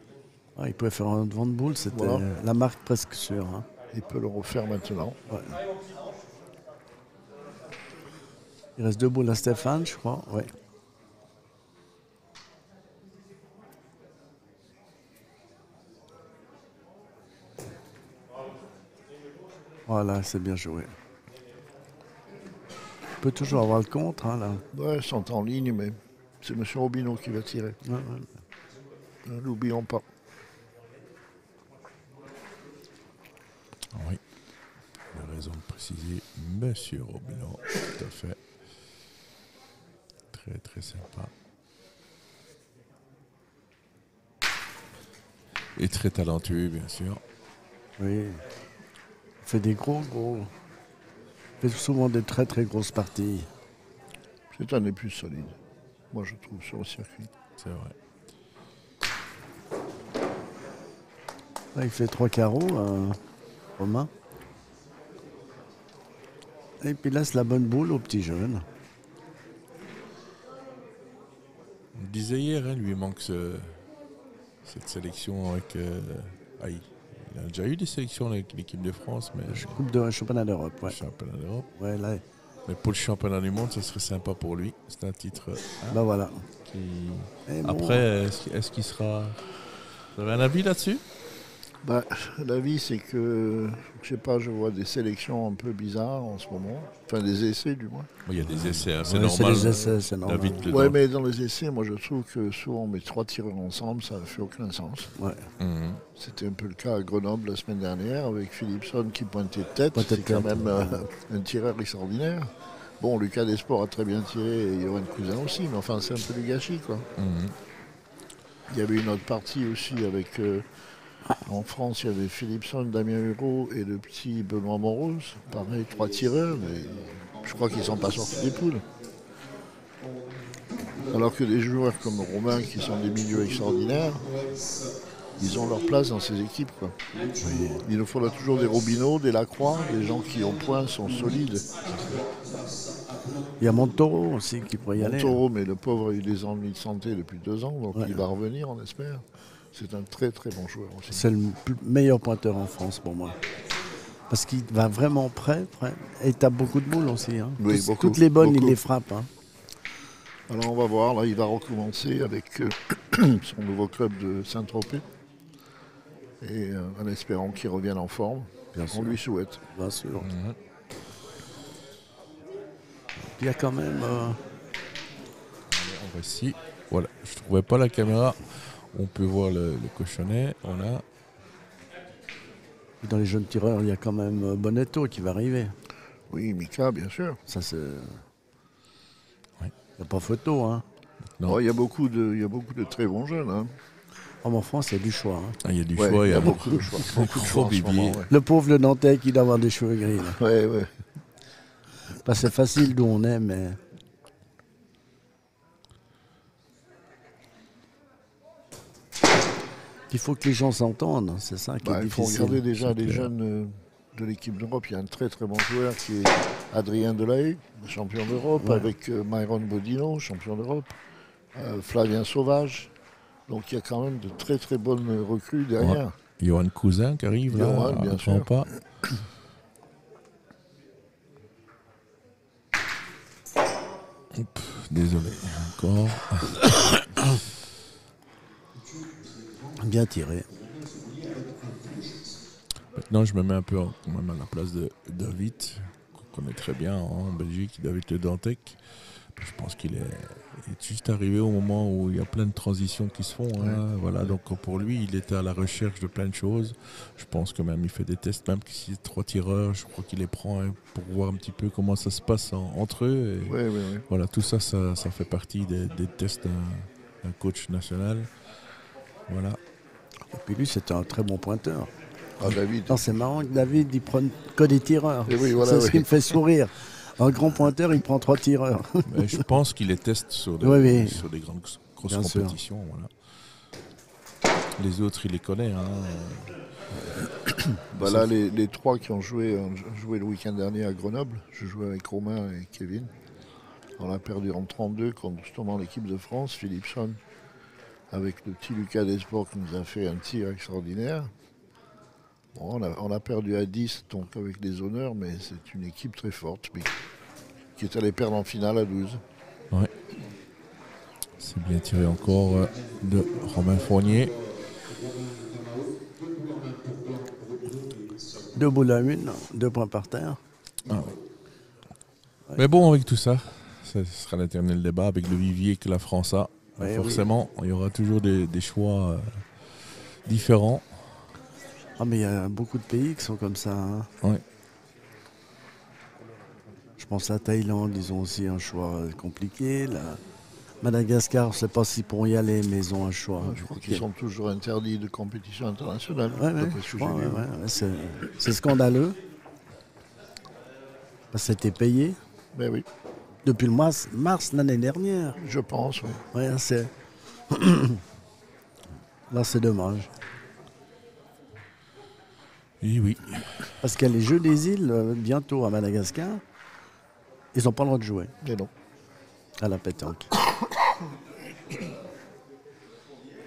Speaker 3: Ah, il pouvait faire un devant de boule, c'était
Speaker 4: Voilà.
Speaker 3: la marque presque sûre. Hein.
Speaker 4: Il peut le refaire maintenant.
Speaker 3: Ouais. Il reste deux boules à Stéphane, je crois. Ouais. Voilà, c'est bien joué. Il peut toujours avoir le contre, hein, là.
Speaker 4: Ouais, sont en ligne, mais c'est M. Robineau qui va tirer.
Speaker 3: Ouais.
Speaker 4: Ne l'oublions pas.
Speaker 1: Oui. Il a raison de préciser. Monsieur Robineau, tout à fait. Très très sympa. Et très talentueux, bien sûr.
Speaker 3: Oui. Il fait des gros. Il fait souvent des très très grosses parties.
Speaker 4: C'est un des plus solides, moi je trouve, sur le circuit.
Speaker 1: C'est vrai.
Speaker 3: Là, il fait 3 carreaux, Romain. Et puis là, c'est la bonne boule au petit jeune.
Speaker 1: On le disait hier, hein, lui manque cette sélection avec. Il a déjà eu des sélections avec l'équipe de France, mais
Speaker 3: Coupe de championnat d'Europe, ouais.
Speaker 1: championnat d'Europe.
Speaker 3: Ouais, là,
Speaker 1: Mais pour le championnat du monde, ça serait sympa pour lui. C'est un titre.
Speaker 3: bah voilà.
Speaker 1: Qui...
Speaker 3: Et bon,
Speaker 1: Après, est-ce qu'il sera. Vous avez un avis là-dessus?
Speaker 4: Bah, l'avis, c'est que, je sais pas, je vois des sélections un peu bizarres en ce moment. Enfin, des essais, du moins.
Speaker 1: Bon, il y a des essais, hein, c'est
Speaker 3: ouais,
Speaker 1: normal.
Speaker 3: les essais, c'est normal.
Speaker 1: David le
Speaker 4: Ouais,
Speaker 1: donne.
Speaker 4: mais dans les essais, moi, je trouve que souvent, on met 3 tireurs ensemble, ça ne fait aucun sens.
Speaker 3: Ouais.
Speaker 1: Mhm.
Speaker 4: C'était un peu le cas à Grenoble la semaine dernière, avec Philipson qui pointait de tête.
Speaker 3: Pointait de
Speaker 4: C'est quand
Speaker 3: tête.
Speaker 4: même un tireur extraordinaire. Bon, Lucas Desports a très bien tiré, et Johan Cousin aussi, mais enfin, c'est un peu du gâchis, quoi.
Speaker 1: Mhm.
Speaker 4: Il y avait une autre partie aussi avec... en France, il y avait Philipson, Damien Hureau et le petit Benoît Monrose. Pareil, 3 tireurs, mais je crois qu'ils ne sont pas sortis des poules. Alors que des joueurs comme Romain, qui sont des milieux extraordinaires, ils ont leur place dans ces équipes, quoi. Il nous faudra toujours des Robineau, des Lacroix, des gens qui, au point, sont solides.
Speaker 3: Il y a Montoro aussi qui pourrait y aller.
Speaker 4: Montoro, mais le pauvre a eu des ennuis de santé depuis 2 ans, donc
Speaker 3: Ouais.
Speaker 4: il va revenir, on espère. C'est un très très bon joueur aussi.
Speaker 3: C'est le meilleur pointeur en France pour moi. Parce qu'il va vraiment près. Et il tape beaucoup de boules aussi. Hein.
Speaker 4: Oui, beaucoup,
Speaker 3: Toutes les bonnes,
Speaker 4: beaucoup.
Speaker 3: il les frappe. Hein.
Speaker 4: Alors on va voir, là il va recommencer avec son nouveau club de Saint-Tropez. Et en espérant qu'il revienne en forme.
Speaker 3: Bien
Speaker 4: On
Speaker 3: sûr.
Speaker 4: lui souhaite.
Speaker 3: Bien sûr.
Speaker 1: Mhm.
Speaker 3: Il y a quand même...
Speaker 1: On va ici. Voilà, je ne trouvais pas la caméra. On peut voir le cochonnet. On a.
Speaker 3: dans les jeunes tireurs, il y a quand même Bonetto qui va arriver.
Speaker 4: Oui, Mika, bien sûr.
Speaker 3: Ça, c'est...
Speaker 1: Ouais.
Speaker 3: Il n'y a pas photo. Hein.
Speaker 1: Non.
Speaker 4: Oh, il y a beaucoup de très bons jeunes. Hein.
Speaker 3: En France, il y a du choix. Hein.
Speaker 1: Ah, il y a du
Speaker 4: Ouais,
Speaker 1: choix.
Speaker 4: il y a beaucoup de choix. Beaucoup de choix en ce
Speaker 1: Bibier.
Speaker 4: moment, ouais.
Speaker 3: Le pauvre le Nantais qui doit avoir des cheveux gris. Là.
Speaker 4: Ouais.
Speaker 3: Bah, c'est facile d'où on est, mais... Il faut que les gens s'entendent, c'est ça qui est
Speaker 4: Il faut
Speaker 3: difficile.
Speaker 4: regarder déjà
Speaker 1: c'est
Speaker 4: les
Speaker 1: clair.
Speaker 4: jeunes de l'équipe d'Europe. Il y a un très très bon joueur qui est Adrien Delahaye, champion d'Europe,
Speaker 3: Ouais.
Speaker 4: avec Myron Bodino, champion d'Europe, Flavien Sauvage. Donc il y a quand même de très très bonnes recrues derrière.
Speaker 1: Johan Cousin qui arrive
Speaker 4: Johan,
Speaker 1: là.
Speaker 4: bien
Speaker 1: à
Speaker 4: sûr.
Speaker 1: Trempa. Hop, désolé. Encore.
Speaker 3: Bien tiré.
Speaker 1: Maintenant, je me mets un peu quand même à la place de David, qu'on connaît très bien en Belgique, David Le Dantec. Je pense qu'il est juste arrivé au moment où il y a plein de transitions qui se font. Hein. Voilà, donc pour lui, il était à la recherche de plein de choses. Je pense que même il fait des tests, même si c'est 3 tireurs, je crois qu'il les prend hein, pour voir un petit peu comment ça se passe entre eux. Et
Speaker 4: Oui.
Speaker 1: voilà, tout ça, ça fait partie des tests d'un coach national. Voilà.
Speaker 3: Et puis lui, c'était un très bon pointeur.
Speaker 4: Ah, David.
Speaker 3: Non, c'est marrant que David, il prenne que des tireurs.
Speaker 4: Et oui, voilà,
Speaker 3: c'est ce
Speaker 4: oui.
Speaker 3: qui me fait sourire. Un grand pointeur, il prend 3 tireurs.
Speaker 1: Mais je pense qu'il les teste sur des,
Speaker 3: Oui.
Speaker 1: sur des grandes grosses
Speaker 3: Bien sûr.
Speaker 1: compétitions. Voilà. Les autres, il les connaît. Hein.
Speaker 4: Là, les 3 qui ont joué le week-end dernier à Grenoble, je jouais avec Romain et Kevin. On a perdu en 32 contre justement l'équipe de France, Philipson, avec le petit Lucas Desports qui nous a fait un tir extraordinaire. Bon, on a perdu à 10, donc avec des honneurs, mais c'est une équipe très forte, mais qui est allée perdre en finale à 12.
Speaker 1: Ouais. C'est bien tiré encore de Romain Fournier.
Speaker 3: 2 boules à 1, 2 points par terre.
Speaker 1: Ah ouais. Mais bon, avec tout ça, ce sera l'éternel débat avec le vivier que la France a.
Speaker 3: Ouais,
Speaker 1: forcément, il y aura toujours des choix différents.
Speaker 3: Ah, mais il y a beaucoup de pays qui sont comme ça. Hein.
Speaker 1: Ouais.
Speaker 3: Je pense à la Thaïlande, ils ont aussi un choix compliqué. Madagascar, je ne sais pas s'ils pourront y aller, mais ils ont un choix.
Speaker 4: Je crois qu'ils sont toujours interdits de compétition internationale.
Speaker 3: Ouais,
Speaker 4: d'après ce que j'ai vu.
Speaker 3: c'est scandaleux. Parce que c'était payé
Speaker 4: Mais oui,
Speaker 3: depuis le mars l'année dernière.
Speaker 4: je pense. Oui.
Speaker 3: Ouais, c'est... Là, c'est dommage.
Speaker 1: Oui, oui.
Speaker 3: Parce qu'il y a les Jeux des îles bientôt à Madagascar. Ils n'ont pas le droit de jouer
Speaker 4: Mais non.
Speaker 3: à la pétanque.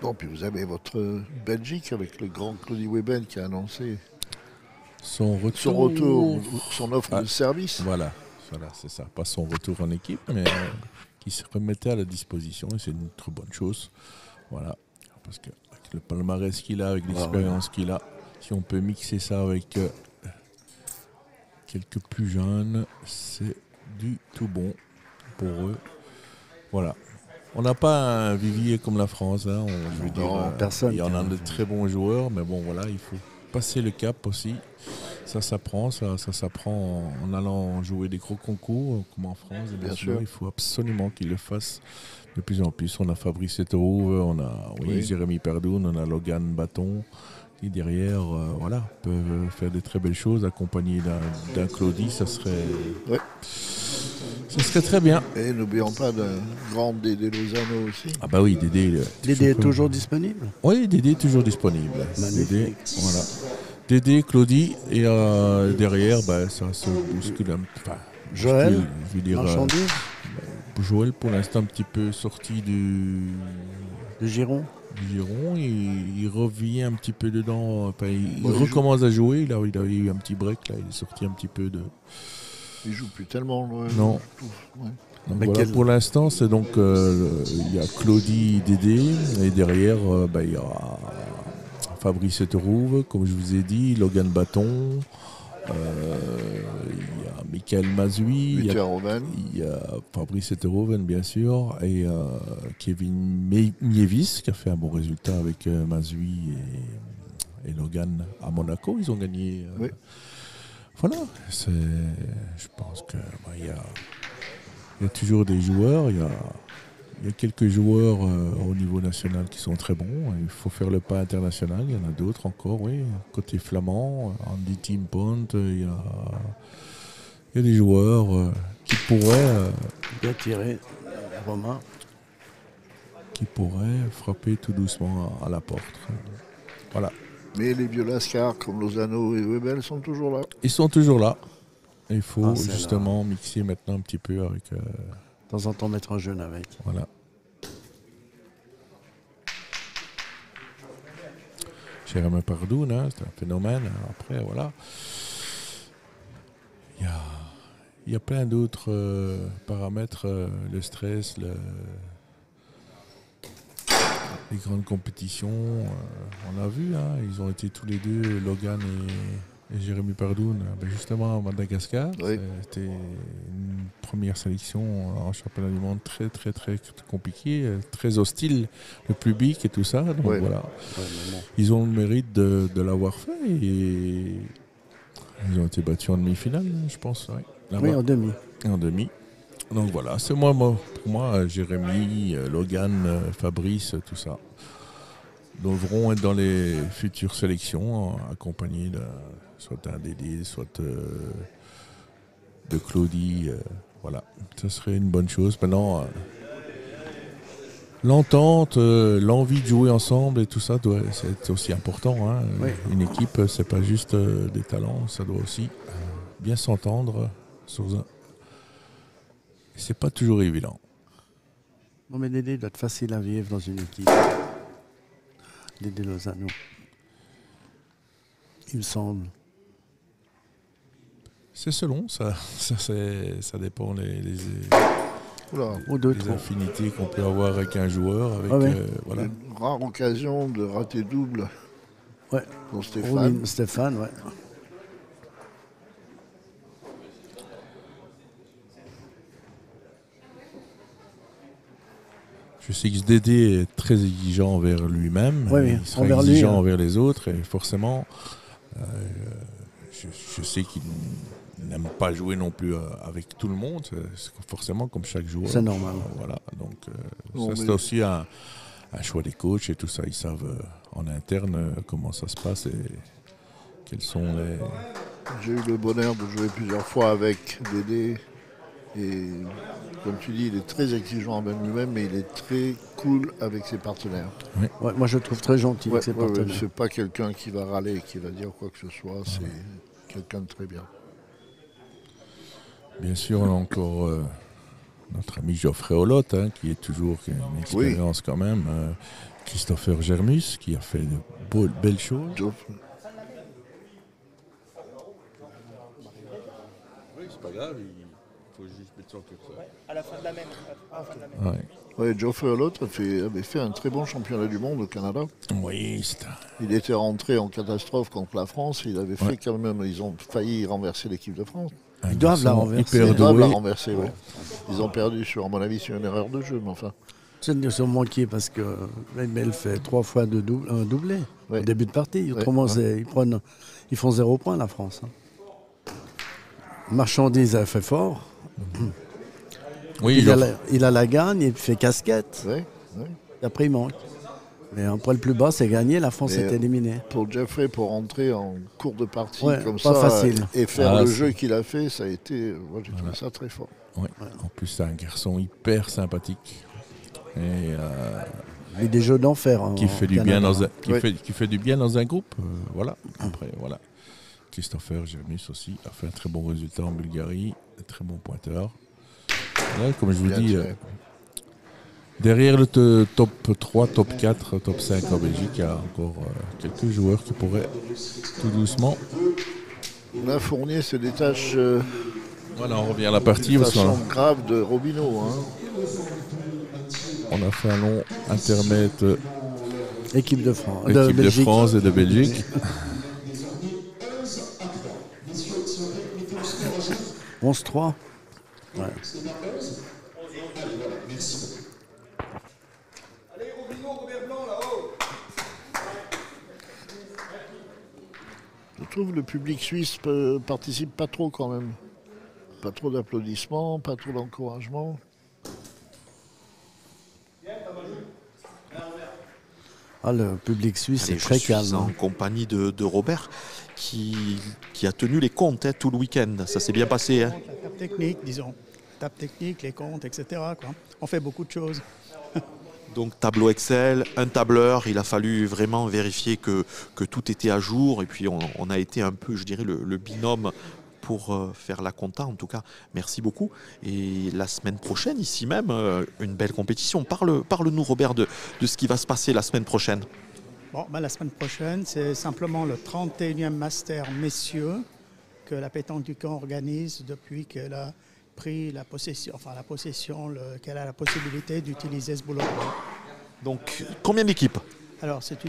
Speaker 4: Bon, puis vous avez votre Belgique avec le grand Claudie Weben qui a annoncé
Speaker 1: Son retour.
Speaker 4: son retour, son offre de service.
Speaker 1: Voilà, c'est ça. Pas son retour en équipe, mais qui se remettait à la disposition. Et c'est une très bonne chose. Voilà. Parce que avec le palmarès qu'il a, avec l'expérience qu'il a, si on peut mixer ça avec quelques plus jeunes, c'est du tout bon pour eux. Voilà. On n'a pas un vivier comme la France. Hein. Je veux dire,
Speaker 3: personne.
Speaker 1: il y en a de très bons joueurs, mais bon, voilà, il faut passer le cap aussi. Ça s'apprend, ça s'apprend en allant jouer des gros concours, comme en France. Et bien sûr, il faut absolument qu'ils le fassent de plus en plus. On a Fabrice Etterouve, on a Jérémy Perdoun, on a Logan Bâton, qui derrière, voilà, peuvent faire des très belles choses, accompagnés d'un Claudie, ça serait...
Speaker 4: Ouais.
Speaker 1: Ça serait très bien.
Speaker 4: Et n'oublions pas d'un grand Dédé Lozano aussi.
Speaker 1: Ah bah oui, Dédé.
Speaker 3: Dédé est toujours disponible.
Speaker 1: Oui, Dédé est toujours disponible.
Speaker 3: Magnifique.
Speaker 1: Dédé, voilà. Dédé, Claudie, et derrière, bah, ça se bouscule un peu. Enfin,
Speaker 3: Joël,
Speaker 1: je veux dire,
Speaker 3: Marchandise,
Speaker 1: Joël, pour l'instant, un petit peu sorti du
Speaker 3: Giron.
Speaker 1: Giron. Il revient un petit peu dedans. Enfin, il recommence à jouer. Il a eu un petit break, là. Il est sorti un petit peu de...
Speaker 4: Il joue plus tellement.
Speaker 1: Non.
Speaker 4: Ouais.
Speaker 1: Donc voilà, pour l'instant, c'est donc il y a Claudie, Dédé, et derrière, il y a Fabrice Etterouve, comme je vous ai dit, Logan Bâton, il y a Michael Mazui, il y a Fabrice Etterouve, bien sûr, et Kevin Nievis, qui a fait un bon résultat avec Mazui et Logan à Monaco. Ils ont gagné. Voilà, je pense que il y a toujours des joueurs, il y a quelques joueurs au niveau national qui sont très bons. Il faut faire le pas international, il y en a d'autres encore, oui. Côté flamand, Andy Timpont, il y a des joueurs qui pourraient...
Speaker 3: bien tiré, Romain.
Speaker 1: Qui pourraient frapper tout doucement à la porte. Voilà.
Speaker 4: Mais les vieux lascars comme Lozano et Webel sont toujours là.
Speaker 1: Ils sont toujours là. Il faut justement mixer maintenant un petit peu avec...
Speaker 3: De temps en temps mettre un jeune avec.
Speaker 1: Voilà. Jérémy Perdoun, hein, c'est un phénomène. Après, voilà. Il y a plein d'autres paramètres. Le stress, les grandes compétitions. On a vu, hein, ils ont été tous les deux, Logan et Jérémy Perdoun, justement à Madagascar.
Speaker 4: Oui.
Speaker 1: C'était une première sélection en championnat du monde très très très compliquée, très hostile, le public et tout ça. Donc voilà, ils ont le mérite de l'avoir fait et ils ont été battus en demi-finale, je pense.
Speaker 3: Oui, en demi.
Speaker 1: En demi. Donc voilà, c'est pour moi, Jérémy, Logan, Fabrice, tout ça devront être dans les futures sélections, accompagnés soit d'un Dédé, soit de Claudie. Voilà, ce serait une bonne chose. Maintenant, l'entente, l'envie de jouer ensemble et tout ça, c'est aussi important. Hein.
Speaker 3: Oui.
Speaker 1: Une équipe, c'est pas juste des talents, ça doit aussi bien s'entendre. C'est pas toujours évident.
Speaker 3: Non, mais Dédé doit être facile à vivre dans une équipe. Dédé Lozano. Il me semble.
Speaker 1: C'est selon, ça dépend les affinités qu'on peut avoir avec un joueur. Avec, voilà.
Speaker 4: Une rare occasion de rater double pour Stéphane.
Speaker 3: Roulin, Stéphane, ouais.
Speaker 1: Je sais que Dédé est très exigeant envers lui-même, il sera exigeant envers les autres, et forcément, je sais qu'il n'aime pas jouer non plus avec tout le monde, c'est forcément comme chaque joueur.
Speaker 3: C'est normal.
Speaker 1: Voilà, donc
Speaker 4: Non,
Speaker 1: ça
Speaker 4: mais-
Speaker 1: c'est aussi un choix des coachs et tout ça. Ils savent en interne comment ça se passe et quels sont les...
Speaker 4: J'ai eu le bonheur de jouer plusieurs fois avec Dédé. Et comme tu dis, il est très exigeant envers lui-même, mais il est très cool avec ses partenaires.
Speaker 3: Ouais, moi, je le trouve très gentil avec ses partenaires.
Speaker 4: c'est pas quelqu'un qui va râler, qui va dire quoi que ce soit. C'est quelqu'un de très bien.
Speaker 1: Bien sûr, on a encore notre ami Geoffrey Olotte, hein, qui est toujours qui a une expérience quand même. Christopher Germus, qui a fait de belles choses.
Speaker 9: C'est pas grave, il faut juste mettre son curseur.
Speaker 5: À la fin de la même. À la fin de la même.
Speaker 1: Ouais.
Speaker 4: Ouais, Geoffrey Olotte avait fait un très bon championnat du monde au Canada.
Speaker 1: Oui, c'est
Speaker 4: Il était rentré en catastrophe contre la France. Il avait fait quand même. Ils ont failli renverser l'équipe de France.
Speaker 1: un
Speaker 3: Ils doivent la
Speaker 1: garçon
Speaker 3: renverser.
Speaker 1: hyper
Speaker 4: Ils doivent la
Speaker 1: doué.
Speaker 4: renverser, ouais. Ils ont perdu, à mon avis, sur une erreur de jeu, mais enfin.
Speaker 3: C'est une sont manqués parce que elle fait 3 fois un doublé
Speaker 4: Ouais.
Speaker 3: au début de partie.
Speaker 4: Ouais,
Speaker 3: Autrement,
Speaker 4: ouais.
Speaker 3: ils font 0 point la France. Hein. Marchandise a fait fort.
Speaker 1: Oui,
Speaker 3: Il a la gagne, il fait casquette.
Speaker 4: Ouais, ouais.
Speaker 3: Et après, il manque. Mais un poil plus bas, c'est gagné. La France
Speaker 4: Mais,
Speaker 3: est éliminée.
Speaker 4: Pour Jeffrey, pour rentrer en cours de partie
Speaker 3: Ouais,
Speaker 4: comme
Speaker 3: pas
Speaker 4: ça
Speaker 3: facile.
Speaker 4: et faire
Speaker 1: Ah,
Speaker 4: le
Speaker 1: c'est-
Speaker 4: jeu qu'il a fait, ça a été. Moi, j'ai trouvé ça très fort.
Speaker 1: Ouais. En plus, c'est un garçon hyper sympathique. Et
Speaker 3: Il y a des jeux d'enfer.
Speaker 1: qui fait du bien dans un,
Speaker 4: Ouais.
Speaker 1: qui fait du bien dans un groupe. Voilà. Après, voilà. Christopher Germus aussi a fait un très bon résultat en Bulgarie, un très bon pointeur. Là, comme je vous
Speaker 4: Bien
Speaker 1: dis,
Speaker 4: tiré.
Speaker 1: derrière le top 3, top 4, top 5 en Belgique, il y a encore quelques joueurs qui pourraient tout doucement.
Speaker 4: Là, Fournier se détache
Speaker 1: Voilà, on revient à la partie
Speaker 4: de
Speaker 1: parce
Speaker 4: façon
Speaker 1: qu'on
Speaker 4: grave de Robineau. Hein.
Speaker 1: on a fait un long intermède
Speaker 3: Équipe de France.
Speaker 1: équipe de
Speaker 3: Belgique.
Speaker 1: France et de Belgique.
Speaker 3: 11-3. Ouais.
Speaker 4: Je trouve le public suisse participe pas trop quand même. Pas trop d'applaudissements, pas trop d'encouragement.
Speaker 3: Ah, le public suisse
Speaker 6: Allez,
Speaker 3: est très
Speaker 6: je suis
Speaker 3: calme.
Speaker 6: en compagnie de Robert qui a tenu les comptes tout le week-end. Ça s'est bien passé. Hein.
Speaker 5: La table technique, disons. Table technique, les comptes, etc. quoi. On fait beaucoup de choses.
Speaker 6: Donc tableau Excel, un tableur, il a fallu vraiment vérifier que tout était à jour et puis on a été un peu, je dirais, le binôme pour faire la compta. En tout cas, merci beaucoup. Et la semaine prochaine, ici même, une belle compétition. Parle-nous, Robert, de ce qui va se passer la semaine prochaine.
Speaker 5: Bon, ben, la semaine prochaine, c'est simplement le 31e Master Messieurs que la pétanque du camp organise depuis qu'elle a pris la possession, qu'elle a la possibilité d'utiliser ce boulot.
Speaker 6: Donc, combien d'équipes?
Speaker 5: Alors, c'est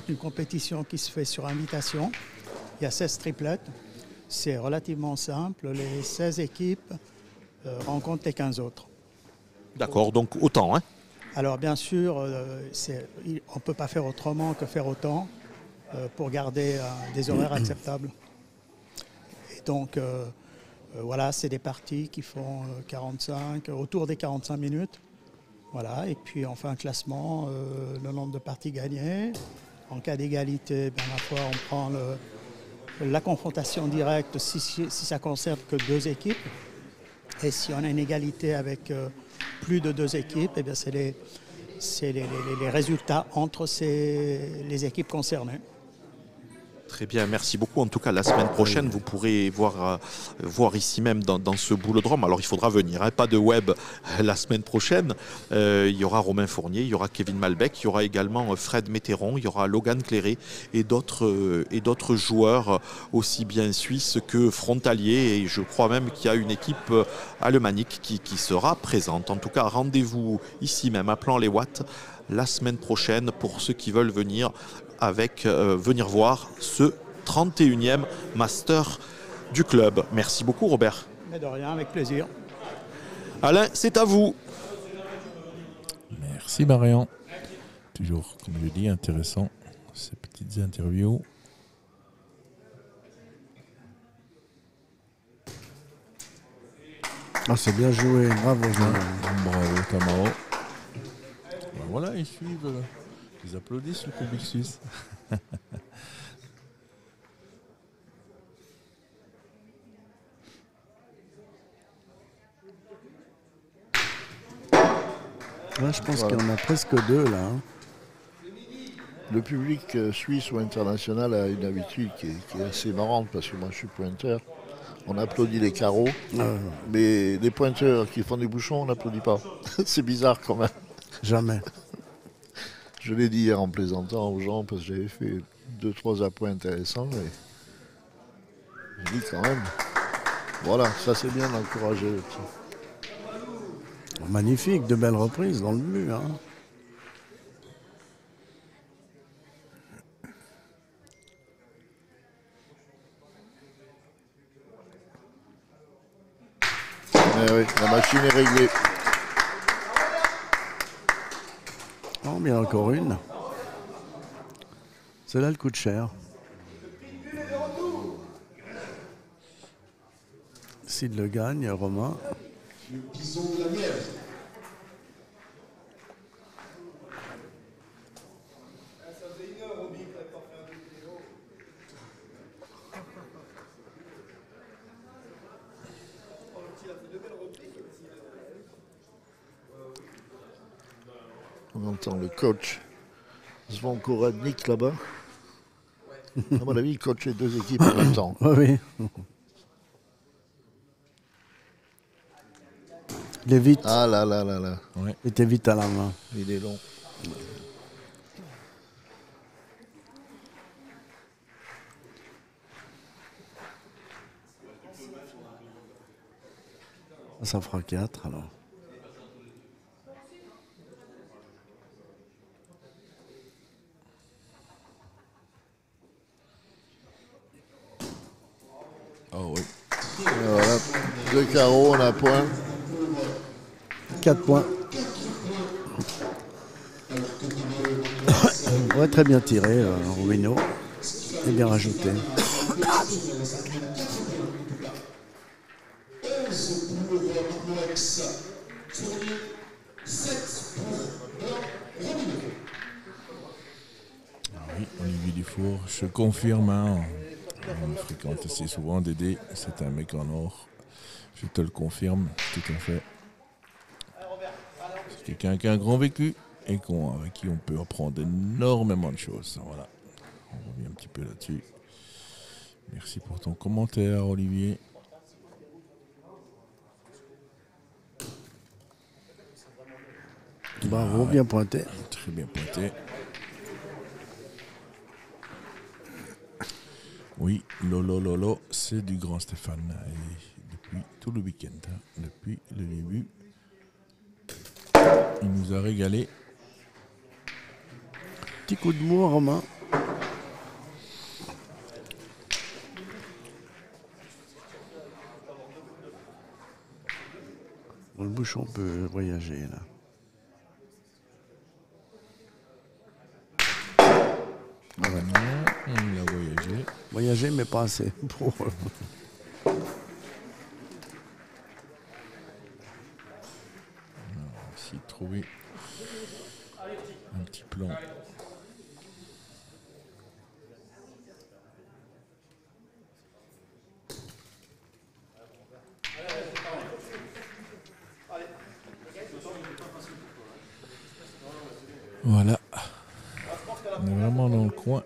Speaker 5: une compétition qui se fait sur invitation. Il y a 16 triplettes. C'est relativement simple. Les 16 équipes rencontrent les 15 autres.
Speaker 6: D'accord, donc autant. Hein.
Speaker 5: Alors, bien sûr, on ne peut pas faire autrement que faire autant pour garder des horaires acceptables. Et donc, voilà, c'est des parties qui font autour des 45 minutes. Voilà, et puis on fait un classement, le nombre de parties gagnées. En cas d'égalité, bien, ma foi, on prend la confrontation directe si ça ne concerne que 2 équipes. Et si on a une égalité avec plus de 2 équipes, eh bien, c'est les résultats entre les équipes concernées.
Speaker 6: Très bien, merci beaucoup. En tout cas, la semaine prochaine, vous pourrez voir ici même dans ce boulodrome. Alors, il faudra venir, hein, pas de web la semaine prochaine. Il y aura Romain Fournier, il y aura Kevin Malbec, il y aura également Fred Météron, il y aura Logan Cléré et d'autres joueurs aussi bien suisses que frontaliers. Et je crois même qu'il y a une équipe alémanique qui sera présente. En tout cas, rendez-vous ici même à Plan-les-Ouates la semaine prochaine pour ceux qui veulent venir venir voir ce 31e Master du club. Merci beaucoup, Robert.
Speaker 5: Mais de rien, avec plaisir.
Speaker 6: Alain, c'est à vous.
Speaker 1: Merci Marion. Toujours, comme je dis, intéressant ces petites interviews.
Speaker 3: Ah, c'est bien joué, bravo.
Speaker 1: Bravo Tamao. Ben voilà, ils suivent. Ils applaudissent le public suisse.
Speaker 3: Ouais, je pense qu'il y en a presque deux là. Hein.
Speaker 4: Le public suisse ou international a une habitude qui est assez marrante parce que moi je suis pointeur. On applaudit les carreaux, mais les pointeurs qui font des bouchons, on n'applaudit pas. C'est bizarre quand même.
Speaker 3: Jamais.
Speaker 4: Je l'ai dit hier en plaisantant aux gens parce que j'avais fait 2-3 appoints intéressants. Et je dis quand même, voilà, ça c'est bien d'encourager le petit.
Speaker 3: Magnifique, de belles reprises dans le but. Hein.
Speaker 4: Eh oui, la machine est réglée.
Speaker 3: Oh, mais il y en a encore une. Celle-là, elle coûte cher. S'il le gagne, Romain.
Speaker 2: Le bison de la Nièvre.
Speaker 4: On entend le coach Zvonko Radnik là-bas. À mon avis, il coach les deux équipes en même temps.
Speaker 3: Oui. Il est vite.
Speaker 4: Ah là là là là.
Speaker 1: Ouais.
Speaker 3: Il était vite à la main.
Speaker 4: Il est long.
Speaker 3: Ça fera 4 alors.
Speaker 1: Oh oui.
Speaker 4: Et voilà. 2 carreaux, on a point.
Speaker 3: 4 points. Ouais, très bien tiré, Rubino. Et bien rajouté.
Speaker 2: 11 pour Marmolex. Fournier, 7 pour Robino.
Speaker 1: Oui, Olivier Dufour, je confirme. Hein, on le fréquente assez souvent, Dédé. C'est un mec en or. Je te le confirme, tout à fait. C'est quelqu'un qui a un grand vécu et avec qui on peut apprendre énormément de choses. Voilà. On revient un petit peu là-dessus. Merci pour ton commentaire, Olivier.
Speaker 3: Bravo, bien pointé.
Speaker 1: Très bien pointé. Oui, Lolo, c'est du grand Stéphane. Et depuis tout le week-end, hein, depuis le début, il nous a régalé.
Speaker 3: Petit coup de mou, Romain. Le bouchon peut voyager là.
Speaker 1: Voilà, il a voyagé.
Speaker 3: Voyager, mais pas assez. Pour...
Speaker 1: Essayer de trouver un petit plan. Voilà. On est vraiment dans le coin,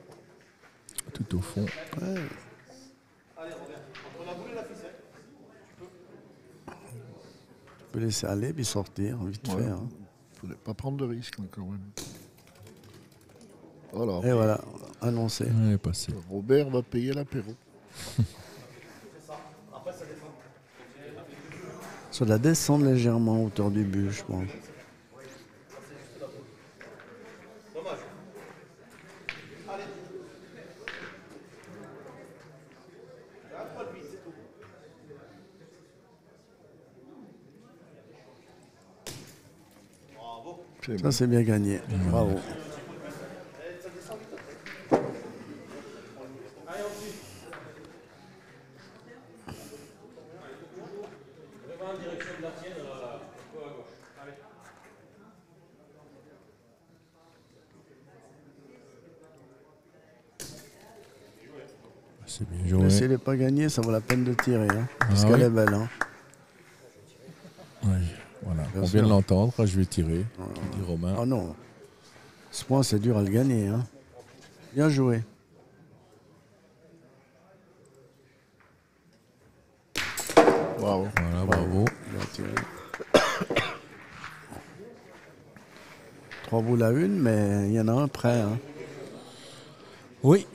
Speaker 1: tout au fond.
Speaker 3: Ouais. Tu peux laisser aller puis sortir vite fait. Hein.
Speaker 4: Faut pas prendre de risque quand même. Voilà.
Speaker 3: Et voilà, annoncé.
Speaker 1: On est passé.
Speaker 4: Robert va payer l'apéro.
Speaker 3: Ça doit descendre légèrement à hauteur du but, je pense. Ça, c'est bien gagné. Bravo.
Speaker 1: C'est bien joué.
Speaker 3: Mais si elle n'est pas gagnée, ça vaut la peine de tirer. Hein, parce
Speaker 1: Ah
Speaker 3: qu'elle
Speaker 1: oui.
Speaker 3: est belle. Hein.
Speaker 1: Oui, voilà.
Speaker 3: Bien
Speaker 1: On
Speaker 3: sûr.
Speaker 1: vient de l'entendre, je vais tirer. Dit Romain.
Speaker 3: Oh non. Ce point, c'est dur à le gagner. Hein. Bien joué.
Speaker 4: Bravo.
Speaker 1: Voilà, bravo.
Speaker 3: Bien tiré. 3 boules à 1, mais il y en a un prêt. Hein.
Speaker 1: Oui.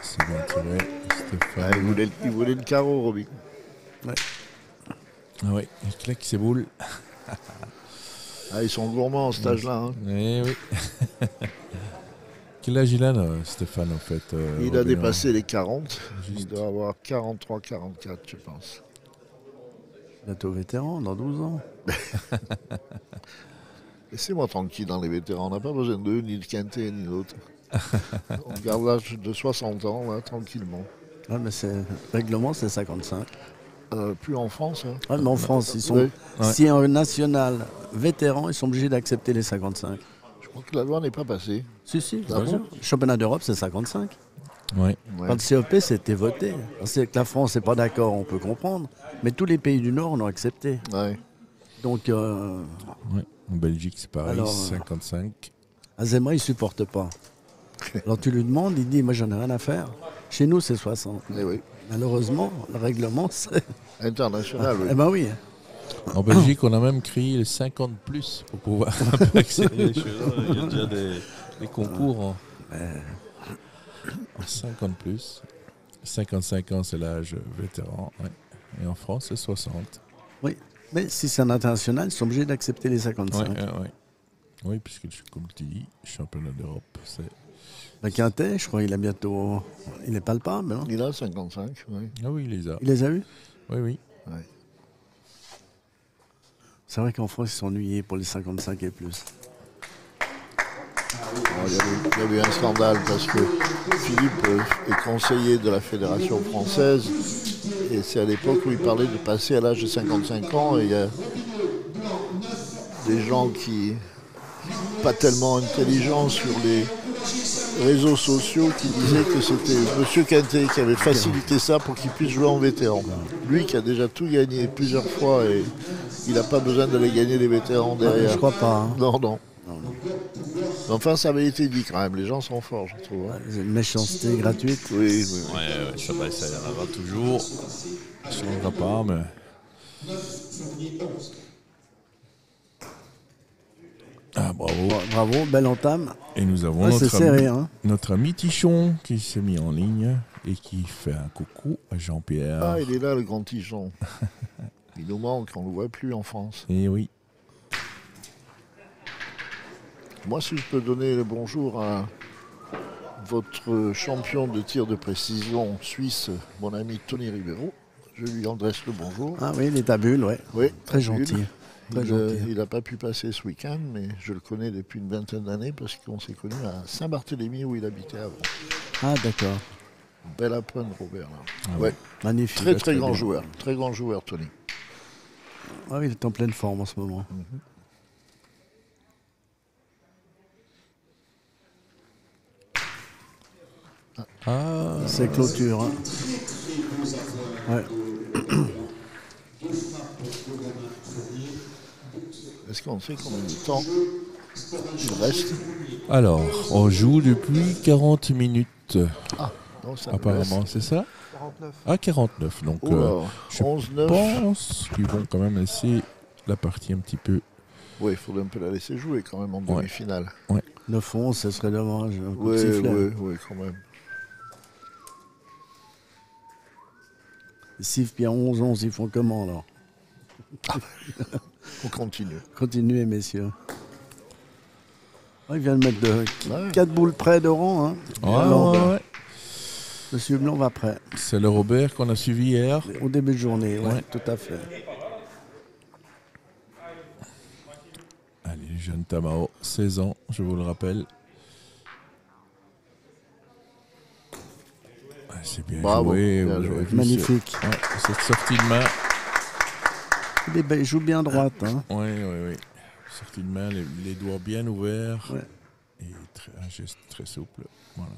Speaker 1: C'est bien tiré,
Speaker 4: Ah,
Speaker 1: Stéphane.
Speaker 4: il voulait le carreau, Robin.
Speaker 1: Ah oui, il claque ses boules.
Speaker 4: Ah, ils sont gourmands en cet âge-là. Hein.
Speaker 1: Eh oui. Quel âge il a, Stéphane, en fait
Speaker 4: Il a
Speaker 1: Robin
Speaker 4: dépassé les 40. Il
Speaker 1: Juste.
Speaker 4: doit avoir 43, 44, je pense.
Speaker 3: Bientôt vétéran, dans 12 ans.
Speaker 4: Laissez-moi tranquille dans les vétérans. On n'a pas besoin d'eux, ni de Quintet, ni d'autres. On garde l'âge de 60 ans, là, tranquillement.
Speaker 3: Ouais, mais c'est règlement, c'est 55.
Speaker 4: Plus en France. Hein.
Speaker 3: Ouais, mais en France, ils sont,
Speaker 4: Oui.
Speaker 3: si un national vétéran, ils sont obligés d'accepter les 55.
Speaker 4: Je crois que la loi n'est pas passée.
Speaker 3: Si,
Speaker 4: Ah
Speaker 3: bien
Speaker 4: bon
Speaker 3: sûr. Championnat d'Europe, c'est 55.
Speaker 1: Oui.
Speaker 4: Ouais.
Speaker 3: Quand le COP, c'était voté. C'est que la France n'est pas d'accord, on peut comprendre. Mais tous les pays du Nord l'ont accepté.
Speaker 4: Ouais.
Speaker 3: Donc,
Speaker 1: Ouais. En Belgique, c'est pareil,
Speaker 3: Alors,
Speaker 1: 55.
Speaker 3: Azema, il ne supporte pas. Alors tu lui demandes, il dit, moi j'en ai rien à faire. Chez nous, c'est 60.
Speaker 4: Eh oui.
Speaker 3: Malheureusement, le règlement, c'est...
Speaker 4: International, oui.
Speaker 3: Eh ben oui.
Speaker 1: En Belgique, on a même créé les 50 plus pour pouvoir un peu accélérer les choses. Il y a déjà des concours en 50 plus. 55 ans, c'est l'âge vétéran. Ouais. Et en France, c'est 60.
Speaker 3: Oui. Mais si c'est un international, ils sont obligés d'accepter les 55.
Speaker 1: Ouais. Oui, puisque, comme tu dis, championnat d'Europe, c'est...
Speaker 3: Le Quintet, je crois qu'il a bientôt... Il est palpable, non?
Speaker 4: Il a 55, oui.
Speaker 1: Ah oui, il les a.
Speaker 3: Il les a eus?
Speaker 1: Oui.
Speaker 4: Ouais.
Speaker 3: C'est vrai qu'en France, ils sont ennuyés pour les 55 et plus.
Speaker 4: Bon, il y avait un scandale parce que Philippe est conseiller de la Fédération française et c'est à l'époque où il parlait de passer à l'âge de 55 ans et il y a des gens qui pas tellement intelligents sur les réseaux sociaux qui disaient que c'était M. Quintet qui avait facilité ça pour qu'il puisse jouer en vétéran. Lui qui a déjà tout gagné plusieurs fois et il n'a pas besoin d'aller gagner les vétérans derrière.
Speaker 3: Je crois pas. Hein.
Speaker 4: Non. Mais enfin, ça avait été dit quand même. Les gens sont forts, je trouve. Hein.
Speaker 3: C'est une méchanceté gratuite.
Speaker 4: Oui.
Speaker 1: Ouais, ça y en aura toujours. Ça ne changera pas, mais... Ah, bravo.
Speaker 3: Bravo, belle entame.
Speaker 1: Et nous avons
Speaker 3: Ouais, c'est serré, hein.
Speaker 1: notre ami Tichon qui s'est mis en ligne et qui fait un coucou à Jean-Pierre.
Speaker 4: Ah, il est là, le grand Tichon. Il nous manque, on ne le voit plus en France.
Speaker 1: Et oui.
Speaker 4: Moi, si je peux donner le bonjour à votre champion de tir de précision suisse, mon ami Tony Ribeiro, je lui adresse le bonjour.
Speaker 3: Ah oui, il est à Bulle, ouais.
Speaker 4: Oui,
Speaker 3: Très gentil.
Speaker 4: Il n'a pas pu passer ce week-end, mais je le connais depuis une vingtaine d'années parce qu'on s'est connus à Saint-Barthélemy où il habitait avant.
Speaker 3: Ah d'accord.
Speaker 4: Bel apprendre, Robert. Là.
Speaker 1: Ah
Speaker 4: Ouais.
Speaker 3: Magnifique.
Speaker 4: Très grand
Speaker 3: bien.
Speaker 4: joueur. Très grand joueur, Tony.
Speaker 3: Ah oui, il est en pleine forme en ce moment.
Speaker 1: Ah,
Speaker 3: C'est clôture. Hein. Ouais.
Speaker 4: Est-ce qu'on sait combien de temps il reste?
Speaker 1: alors, on joue depuis 40 minutes,
Speaker 4: Ah, non, ça me
Speaker 1: apparemment,
Speaker 4: laisse.
Speaker 1: c'est ça
Speaker 5: 49.
Speaker 1: Ah, 49. Donc,
Speaker 4: Oula,
Speaker 1: je
Speaker 4: 11-9.
Speaker 1: pense qu'ils vont quand même laisser la partie un petit peu...
Speaker 4: Oui, il faudrait un peu la laisser jouer quand même en demi-finale.
Speaker 3: 9-11, ce serait dommage. Un coup de
Speaker 4: Oui,
Speaker 3: sifflet.
Speaker 4: quand même.
Speaker 3: Ils sifflent bien 11-11, ils font comment alors?
Speaker 4: On continue.
Speaker 3: Continuez, messieurs. Ah, il vient de mettre
Speaker 4: Ouais.
Speaker 3: 4 boules près de rang. Hein.
Speaker 1: Ouais.
Speaker 3: Monsieur Blanc va prêt.
Speaker 1: C'est le Robert qu'on a suivi hier.
Speaker 3: Au début de journée, ouais,
Speaker 1: Ouais.
Speaker 3: tout à fait.
Speaker 1: Allez, jeune Tamao, 16 ans, je vous le rappelle. Ah, c'est bien
Speaker 4: Bravo,
Speaker 1: joué.
Speaker 4: bien
Speaker 1: vous
Speaker 4: joué.
Speaker 1: avez vu
Speaker 3: Magnifique.
Speaker 1: cette sortie de main.
Speaker 3: Il joue bien droite. Hein.
Speaker 1: Oui. Sortie de main, les doigts bien ouverts.
Speaker 3: Ouais.
Speaker 1: Et un geste très souple. Voilà.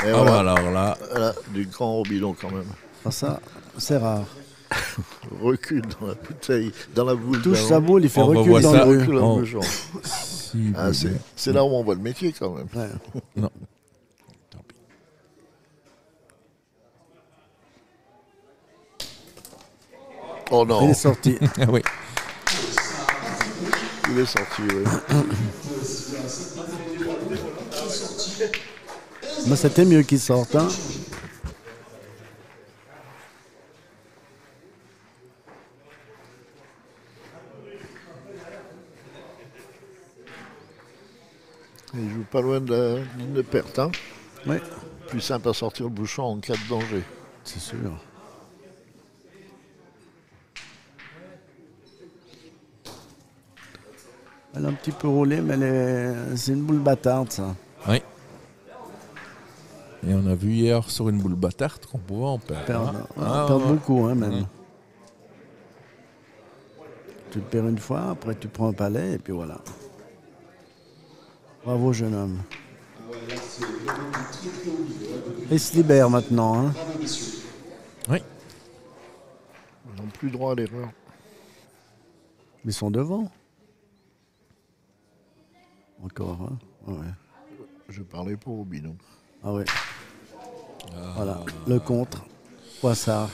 Speaker 4: Et
Speaker 1: Ah bah alors là,
Speaker 4: Voilà, du grand Robillon quand même.
Speaker 3: Ah, ça, c'est rare.
Speaker 4: Recule dans la bouteille, dans la boule.
Speaker 3: Touche
Speaker 4: d'avant.
Speaker 3: sa boule, il fait
Speaker 1: On
Speaker 3: recul
Speaker 1: revoit
Speaker 3: dans
Speaker 1: ça.
Speaker 3: le rue.
Speaker 4: Recule un
Speaker 1: Oh.
Speaker 4: peu, genre.
Speaker 1: si
Speaker 4: Ah,
Speaker 1: vous-
Speaker 4: c'est là où on voit le métier quand même.
Speaker 3: Ouais.
Speaker 1: Non. Tant pis.
Speaker 4: Oh non,
Speaker 3: Il est sorti.
Speaker 1: Ah oui.
Speaker 4: il est sorti, oui.
Speaker 3: Mais c'était mieux qu'il sorte. Hein.
Speaker 4: Il joue pas loin de la ligne de perte. Hein.
Speaker 3: Oui,
Speaker 4: Plus simple à sortir le bouchon en cas de danger.
Speaker 3: c'est sûr. Elle a un petit peu roulé, mais c'est une boule bâtarde, ça.
Speaker 1: Oui. Et on a vu hier sur une boule bâtarde qu'on pouvait en perdre.
Speaker 3: Perdre beaucoup, hein, même.
Speaker 1: Ouais.
Speaker 3: Tu le perds une fois, après tu prends un palais, et puis voilà. Bravo, jeune homme. Il se libère maintenant. Hein.
Speaker 1: Oui.
Speaker 4: Ils n'ont plus droit à l'erreur.
Speaker 3: Mais ils sont devant. Encore, hein. Ouais.
Speaker 4: Je parlais pour Robillon.
Speaker 3: Ah ouais. Voilà, le contre. Poissard.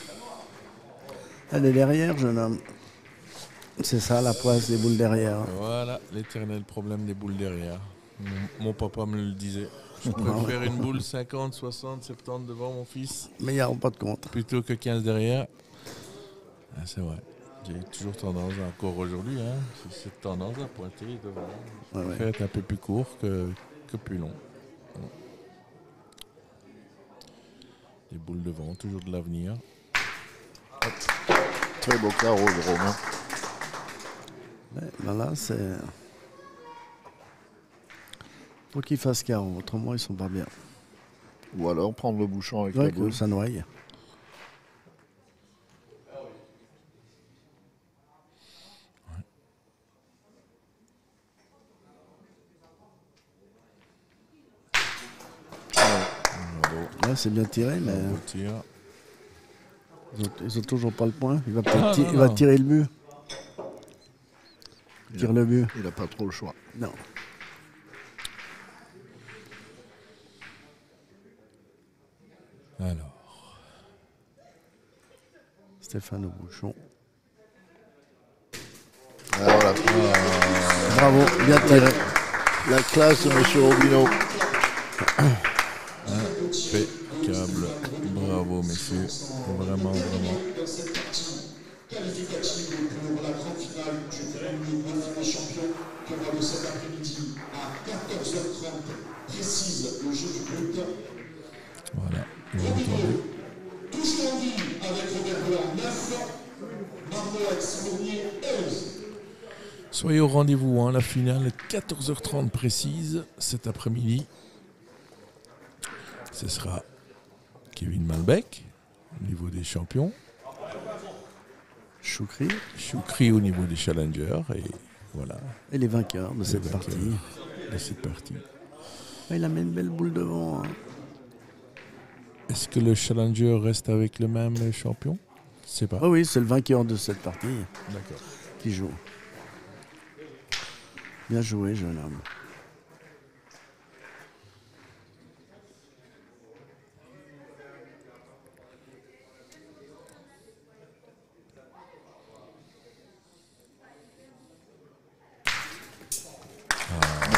Speaker 3: Elle est derrière, jeune homme. C'est ça la poisse des boules derrière.
Speaker 1: Voilà, l'éternel problème des boules derrière. Mon papa me le disait. Je préfère une boule 50, 60, 70 devant mon fils
Speaker 3: Mais il n'y a pas de contre.
Speaker 1: plutôt que 15 derrière. Ah, c'est vrai. J'ai toujours tendance, encore aujourd'hui, hein, c'est cette tendance à pointer devant.
Speaker 3: Ouais, ouais.
Speaker 1: Faire être un peu plus court que plus long. Les boules devant, toujours de l'avenir.
Speaker 4: Très beau carreau de Romain.
Speaker 3: Ouais, ben là, c'est. Faut qu'ils fassent carreau, autrement ils sont pas bien.
Speaker 4: Ou alors prendre le bouchon avec
Speaker 3: Ouais,
Speaker 4: la
Speaker 3: que
Speaker 4: boule.
Speaker 3: ça noie. Ouais, c'est bien tiré, mais
Speaker 1: On tire.
Speaker 3: ils ont toujours pas le point. Il va,
Speaker 1: Ah, non,
Speaker 3: il va
Speaker 1: non.
Speaker 3: tirer le but.
Speaker 4: Il
Speaker 3: Tire
Speaker 4: a-
Speaker 3: le but.
Speaker 4: Il n'a pas trop le choix.
Speaker 3: Non.
Speaker 1: Alors,
Speaker 3: Stéphane au bouchon.
Speaker 4: Ah, voilà.
Speaker 3: Bravo, bien tiré.
Speaker 4: La classe de M. Robillon.
Speaker 1: impeccable. Bravo, messieurs. Vraiment, vraiment.
Speaker 2: Qualificative pour la grande finale du Grand Prix des Champions qui aura lieu cet après-midi à 14h30 précise le jeu du but.
Speaker 1: Voilà, vous avez entendu.
Speaker 2: Toujours en vie avec Robert Blanc 9, Marmolex Fournier 11.
Speaker 1: Soyez au rendez-vous, hein, la finale est 14h30 précise cet après-midi. Ce sera Kevin Malbec au niveau des champions,
Speaker 3: Choukri
Speaker 1: Choukri au niveau des challengers et voilà,
Speaker 3: et les vainqueurs de
Speaker 1: les
Speaker 3: cette
Speaker 1: vainqueurs
Speaker 3: partie.
Speaker 1: de cette partie.
Speaker 3: Ah, il a mis une belle boule devant. Hein.
Speaker 1: Est-ce que le challenger reste avec le même champion? Je sais pas.
Speaker 3: Ah oui, c'est le vainqueur de cette partie
Speaker 1: D'accord.
Speaker 3: qui joue. Bien joué, jeune homme.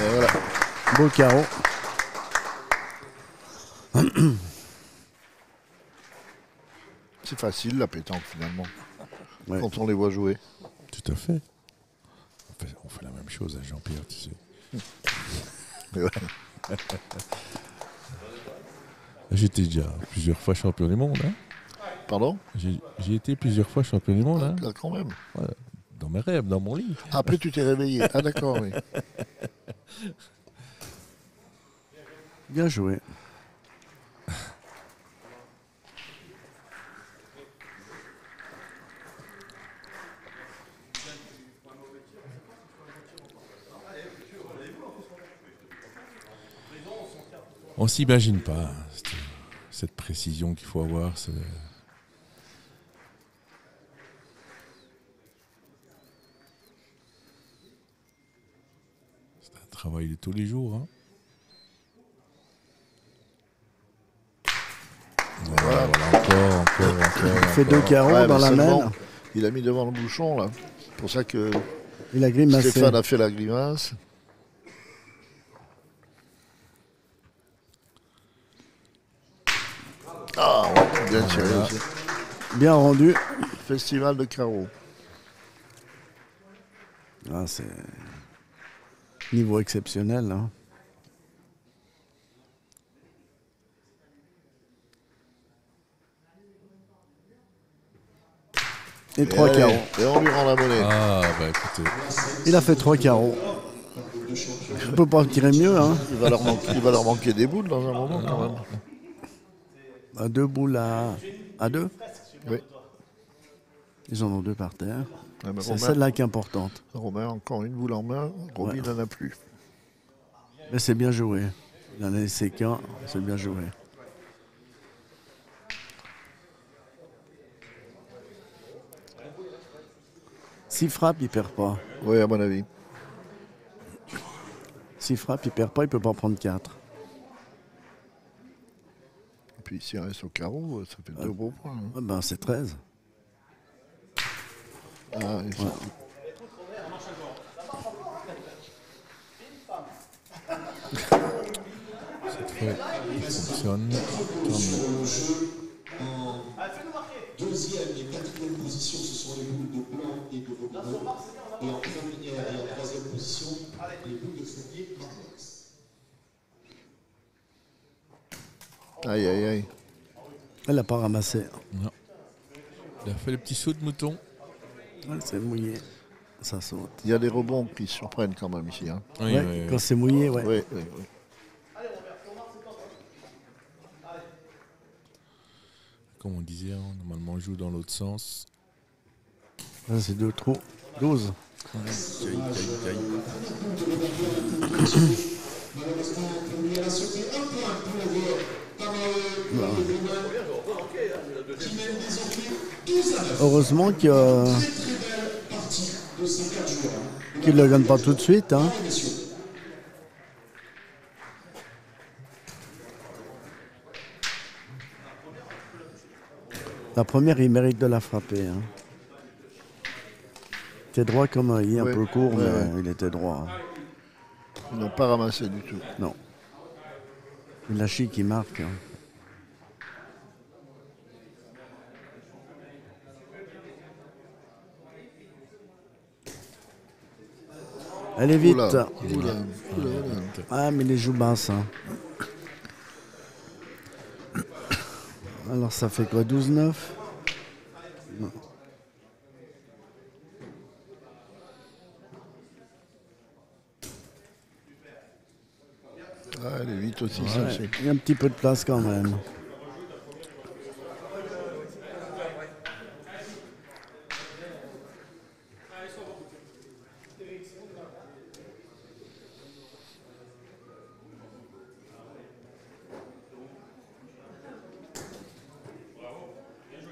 Speaker 4: Et voilà.
Speaker 3: Beau carreau.
Speaker 4: C'est facile la pétanque finalement.
Speaker 3: Ouais.
Speaker 4: Quand on les voit jouer.
Speaker 1: Tout à fait. On fait la même chose à Jean-Pierre, tu sais.
Speaker 4: Et ouais.
Speaker 1: J'étais déjà plusieurs fois champion du monde. Hein.
Speaker 4: Pardon?
Speaker 1: J'ai été plusieurs fois champion du monde. Hein.
Speaker 4: Là, quand même.
Speaker 1: Dans mes rêves, dans mon lit.
Speaker 4: Après tu t'es réveillé. Ah d'accord, oui.
Speaker 3: Bien joué.
Speaker 1: On s'imagine pas cette précision qu'il faut avoir. C'est un travail de tous les jours. Hein. Voilà, encore.
Speaker 3: Il fait 2 carreaux
Speaker 4: Ouais,
Speaker 3: dans
Speaker 4: mais
Speaker 3: la
Speaker 4: seulement,
Speaker 3: main.
Speaker 4: il a mis devant le bouchon, là. C'est pour ça que
Speaker 3: Il a grimacé.
Speaker 4: Stéphane a fait la grimace. Ah, ouais, bien tiré
Speaker 1: Voilà.
Speaker 4: aussi.
Speaker 3: Bien rendu.
Speaker 4: Festival de carreaux.
Speaker 3: Ah, c'est niveau exceptionnel. Hein. Et 3
Speaker 4: allez,
Speaker 3: carreaux.
Speaker 4: Et on lui rend la monnaie.
Speaker 1: Ah, bah écoutez.
Speaker 3: Il a fait 3 carreaux. On peut pas tirer mieux. Hein.
Speaker 4: Il va leur manquer des boules dans un moment, quand même.
Speaker 3: À 2 boules à 2.
Speaker 4: Oui.
Speaker 3: Ils en ont 2 par terre.
Speaker 4: Ah, mais
Speaker 3: C'est
Speaker 4: Romain,
Speaker 3: celle-là qui est importante.
Speaker 4: Romain, encore une boule en main. Roby n'en a plus.
Speaker 3: Mais c'est bien joué. Il en a laissé qu'un. C'est bien joué. S'il frappe, il perd pas.
Speaker 4: Oui, à mon avis.
Speaker 3: S'il frappe, il perd pas, il peut pas en prendre 4.
Speaker 4: Et puis s'il reste au carreau, ça fait 2 beaux points. Hein.
Speaker 3: Ah ben, c'est 13.
Speaker 4: Ah, et ça-
Speaker 1: Cette fois, il fonctionne. Tant mieux.
Speaker 2: Deuxième et quatrième position, ce sont les boules de blanc et de Robineau. Et en première et en troisième position, les boules de Fournier Marmox.
Speaker 4: Aïe, aïe, aïe.
Speaker 3: Elle n'a pas ramassé.
Speaker 1: Non. Il a fait le petit saut de mouton.
Speaker 3: Ouais, c'est mouillé. Ça saute.
Speaker 4: Il y a des rebonds qui surprennent quand même ici. Hein.
Speaker 1: Oui,
Speaker 3: Ouais,
Speaker 1: oui,
Speaker 3: quand
Speaker 1: oui.
Speaker 3: c'est mouillé, ouais.
Speaker 4: Oui, oui, oui.
Speaker 1: Comme on disait, hein, normalement on joue dans l'autre sens.
Speaker 3: Là, c'est 2 trous. 12.
Speaker 2: Malheureusement, pour lui, elle a sauté un point pour Tamao qui mène désormais 12 à 9.
Speaker 3: Heureusement qu'il
Speaker 2: Très très belle partie de ces 4 joueurs.
Speaker 3: ne le gagne pas tout de suite. Hein.
Speaker 2: Messieurs.
Speaker 3: La première, il mérite de la frapper. Hein. Il était droit comme un i, un
Speaker 4: Ouais,
Speaker 3: peu court,
Speaker 4: ouais,
Speaker 3: mais
Speaker 4: ouais.
Speaker 3: il était droit. Hein.
Speaker 4: Ils n'ont pas ramassé du tout.
Speaker 3: Non. Il a chi qui marque. Hein. Allez vite.
Speaker 4: Oula, oula, oula.
Speaker 3: Ah, mais les joues basses. Hein. Alors, ça fait quoi, 12-9 ?
Speaker 4: Ah, elle est vite aussi,
Speaker 3: Ouais,
Speaker 4: celle-ci.
Speaker 3: il y a un petit peu de place quand même.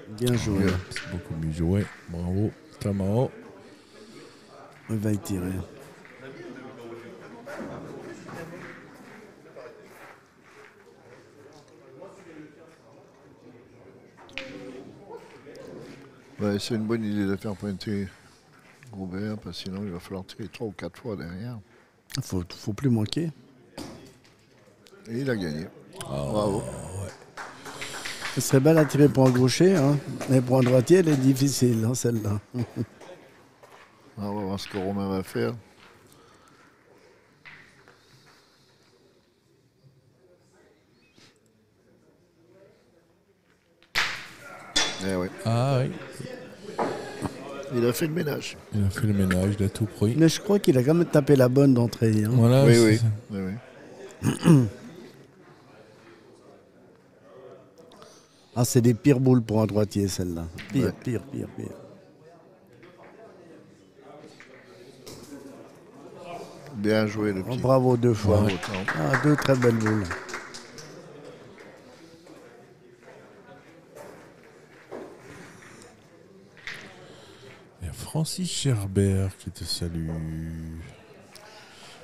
Speaker 3: Bien joué.
Speaker 1: C'est beaucoup mieux joué. Bravo, Tamao.
Speaker 3: Il va y tirer.
Speaker 4: Ouais, c'est une bonne idée de faire pointer Robert, parce que sinon il va falloir tirer 3 ou 4 fois derrière.
Speaker 3: Faut plus manquer.
Speaker 4: Et il a gagné. Bravo.
Speaker 3: Ce serait belle à tirer pour un gaucher, hein. Mais pour un droitier, elle est difficile, hein, celle-là.
Speaker 4: On va voir ce que Romain va faire. Eh ouais.
Speaker 1: Ah oui,
Speaker 4: Il a fait le ménage.
Speaker 1: il a fait le ménage, il a tout pris.
Speaker 3: Mais je crois qu'il a quand même tapé la bonne d'entrée. Hein.
Speaker 1: Voilà,
Speaker 4: Oui,
Speaker 1: c'est
Speaker 4: oui.
Speaker 1: ça.
Speaker 4: oui, oui.
Speaker 3: Ah, c'est des pires boules pour un droitier, celle-là. Pire,
Speaker 4: Ouais.
Speaker 3: pire.
Speaker 4: Bien joué le
Speaker 3: Oh,
Speaker 4: petit.
Speaker 3: bravo 2 fois.
Speaker 4: Bravo, Tom.
Speaker 3: Ah, 2 très belles boules.
Speaker 1: Francis Gerbert qui te salue.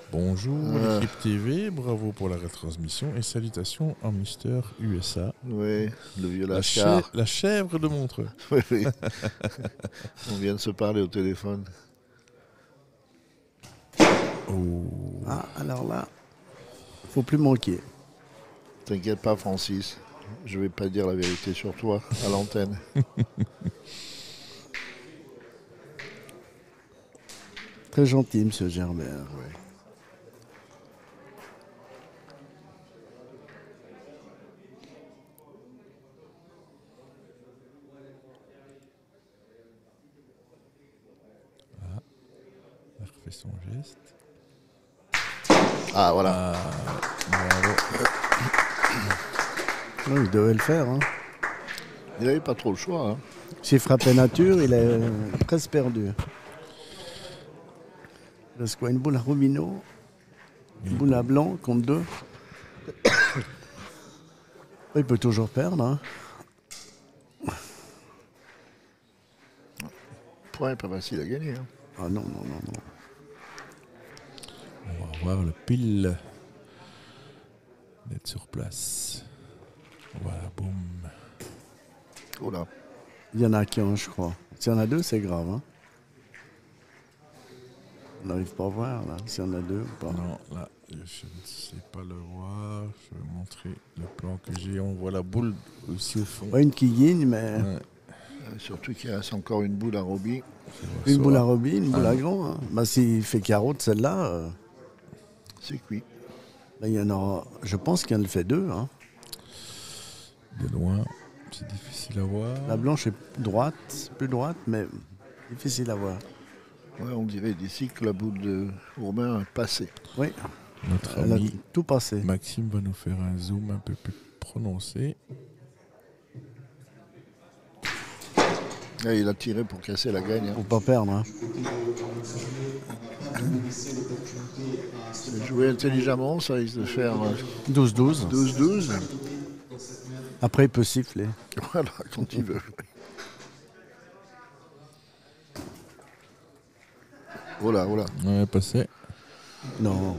Speaker 1: Bonjour l'équipe TV, bravo pour la retransmission et salutations en Mister USA.
Speaker 4: Oui, le vieux Lascar.
Speaker 1: La chèvre de Montreux.
Speaker 4: Oui, oui. On vient de se parler au téléphone.
Speaker 1: Oh.
Speaker 3: Ah, alors là, faut plus manquer.
Speaker 4: T'inquiète pas, Francis. Je vais pas dire la vérité sur toi à l'antenne.
Speaker 3: Très gentil, monsieur Gerbert.
Speaker 4: Ouais.
Speaker 1: Il refait son geste.
Speaker 4: Ah, voilà.
Speaker 1: Bravo.
Speaker 3: Oui, il devait le faire. Hein.
Speaker 4: Il n'avait pas trop le choix. Hein.
Speaker 3: S'il frappait nature, il est presque perdu. Il reste quoi? Une boule à Rubino, une boule à blanc contre 2. Il peut toujours perdre. Hein.
Speaker 4: Le point n'est pas facile à gagner. Hein.
Speaker 3: Ah non, non, non, non.
Speaker 1: On va voir le pile d'être sur place. Voilà, boum.
Speaker 4: Oh là.
Speaker 3: Il y en a qu'un, je crois. S'il y en a 2, c'est grave. Hein. On n'arrive pas à voir là, s'il y en a 2 ou pas.
Speaker 1: Non, là, je ne sais pas le voir. Je vais montrer le plan que j'ai. On voit la boule aussi au fond.
Speaker 3: Ouais, une qui guigne, mais
Speaker 1: Ouais,
Speaker 4: Surtout qu'il reste encore une boule à Roby.
Speaker 3: une boule à Roby, une boule à grand. Hein. Bah, s'il fait carreau de celle-là,
Speaker 4: C'est cuit.
Speaker 3: il y en aura. Je pense qu'il en fait 2. Hein.
Speaker 1: de loin, c'est difficile à voir.
Speaker 3: La blanche est droite, plus droite, mais difficile à voir.
Speaker 4: Ouais, on dirait d'ici que la boule de Romain est passée.
Speaker 3: Oui,
Speaker 1: Notre
Speaker 3: elle a
Speaker 1: ami
Speaker 3: tout passé.
Speaker 1: Maxime va nous faire un zoom un peu plus prononcé.
Speaker 4: Là, il a tiré pour casser la gagne. Hein.
Speaker 3: Pour pas perdre. Hein.
Speaker 4: Jouer intelligemment, ça risque de faire
Speaker 3: 12-12.
Speaker 4: 12-12.
Speaker 3: Après, il peut siffler.
Speaker 4: Voilà, quand il veut. Oh là, oh là.
Speaker 1: Ouais, passé.
Speaker 3: Non.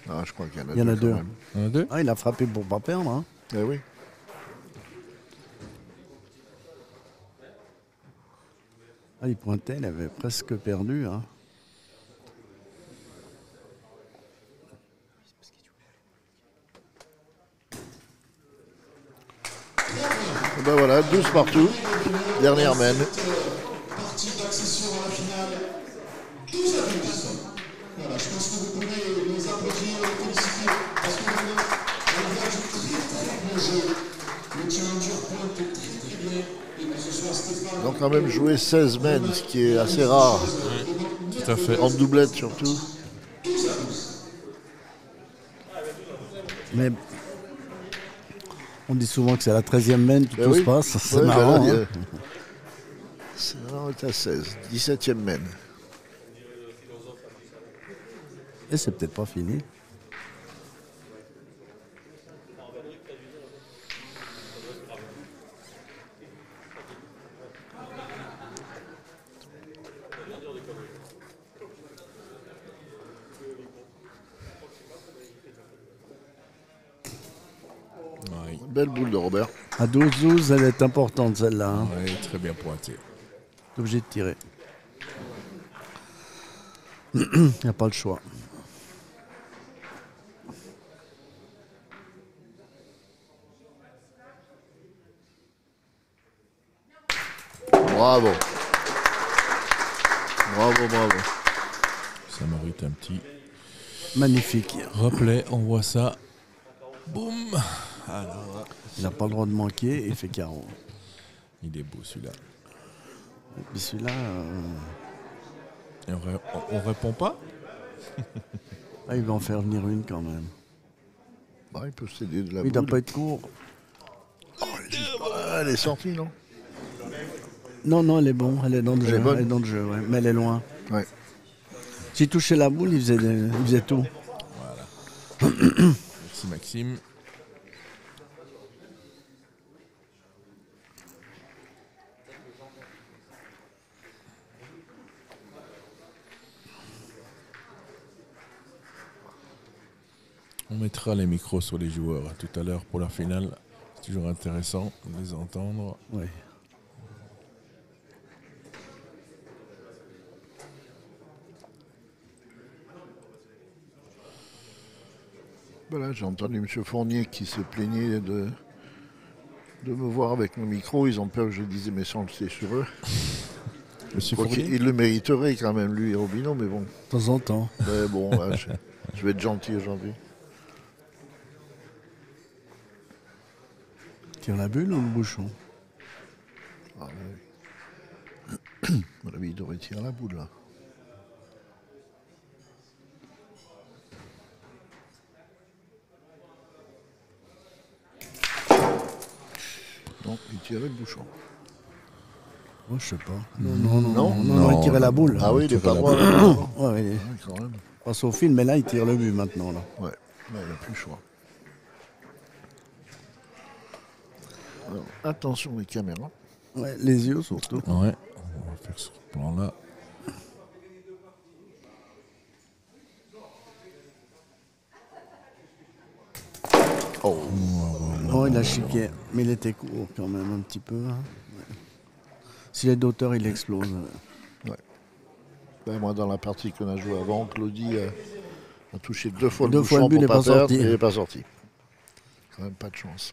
Speaker 4: Ah, je crois qu'il y en a
Speaker 3: Il y en a
Speaker 4: deux.
Speaker 3: deux.
Speaker 4: quand même.
Speaker 1: Il y en a deux.
Speaker 3: Ah, il a frappé pour pas perdre. Hein.
Speaker 4: Eh oui.
Speaker 3: Ah, il pointait, il avait presque perdu. Hein.
Speaker 4: Et ben voilà, 12 partout. Dernière mène.
Speaker 2: Partie d'accession à la finale. 12 à 12. Voilà, je pense que vous pouvez les applaudir, les féliciter, parce que maintenant, on voit du très bon jeu. Le challenger pointe très bien. Et que ce soit Stéphane.
Speaker 4: Ils ont quand même joué 16 mènes, ce qui est assez rare.
Speaker 1: Tout à fait.
Speaker 4: En doublette surtout.
Speaker 3: Mais on dit souvent que c'est la 13e mène que
Speaker 4: Ben
Speaker 3: tout
Speaker 4: oui.
Speaker 3: se passe. C'est
Speaker 4: Ouais, ben
Speaker 3: marrant.
Speaker 4: là,
Speaker 3: Hein.
Speaker 4: on est à 16. 17e mène.
Speaker 3: Et c'est peut-être pas fini.
Speaker 1: Oui.
Speaker 4: Belle boule de Robert.
Speaker 3: À 12-12, elle est importante celle-là. Hein.
Speaker 1: Ouais, très bien pointé.
Speaker 3: T'es obligé de tirer. Il n'y a pas le choix.
Speaker 4: Bravo. Bravo, bravo.
Speaker 1: Ça mérite un petit
Speaker 3: Magnifique.
Speaker 1: replay. On voit ça. Boum. Alors,
Speaker 3: Il n'a pas le droit de manquer et il fait carreau.
Speaker 1: il est beau celui-là.
Speaker 3: Et puis celui-là,
Speaker 1: Et on répond pas.
Speaker 3: il va en faire venir une quand même.
Speaker 4: Bah, il peut céder de la
Speaker 3: Il ne doit
Speaker 4: boule.
Speaker 3: pas être court.
Speaker 4: Ah, elle est sortie, non?
Speaker 3: Non, non, elle est bonne. Elle est dans le
Speaker 4: Elle
Speaker 3: jeu.
Speaker 4: est bonne.
Speaker 3: Elle est dans le jeu, ouais. Mais elle est loin.
Speaker 4: Ouais.
Speaker 3: S'il touchait la boule, il faisait tout.
Speaker 1: Merci Maxime. On mettra les micros sur les joueurs tout à l'heure pour la finale. C'est toujours intéressant de les entendre.
Speaker 3: Oui.
Speaker 4: Voilà, j'ai entendu M. Fournier qui se plaignait de me voir avec mon micro. Ils ont peur que je dise mes saletés sur eux.
Speaker 1: Monsieur
Speaker 4: Quoi
Speaker 1: Fournier.
Speaker 4: il le mériterait quand même, lui et Robino, mais bon.
Speaker 3: De temps en temps.
Speaker 4: Mais bon, là, je vais être gentil aujourd'hui.
Speaker 3: Tire la bulle ou le bouchon?
Speaker 4: Ah, oui. À mon avis, il devrait tirer la boule, là. Non, il tirait le bouchon.
Speaker 3: Oh, je sais pas. Non, il tirait la boule.
Speaker 4: Ah oui, il n'est pas droit.
Speaker 3: Ouais, il est-
Speaker 4: Quand même.
Speaker 3: passe au fil, mais là, il tire le but maintenant. Là.
Speaker 4: Ouais, là, il n'a plus le choix. Alors, attention les caméras.
Speaker 3: Ouais, les yeux surtout.
Speaker 1: Ouais, on va faire ce plan-là.
Speaker 4: Oh,
Speaker 3: Oh, il a chiqué. Mais il était court quand même, un petit peu. Hein. Ouais. S'il est d'auteur, il explose.
Speaker 4: ben, moi, dans la partie qu'on a jouée avant, Claudie a touché 2 fois le
Speaker 3: Deux fois le
Speaker 4: bouchon
Speaker 3: but, il
Speaker 4: pour
Speaker 3: est
Speaker 4: pas
Speaker 3: pas
Speaker 4: perdre,
Speaker 3: sorti.
Speaker 4: et il n'est pas sorti. Quand même pas de chance.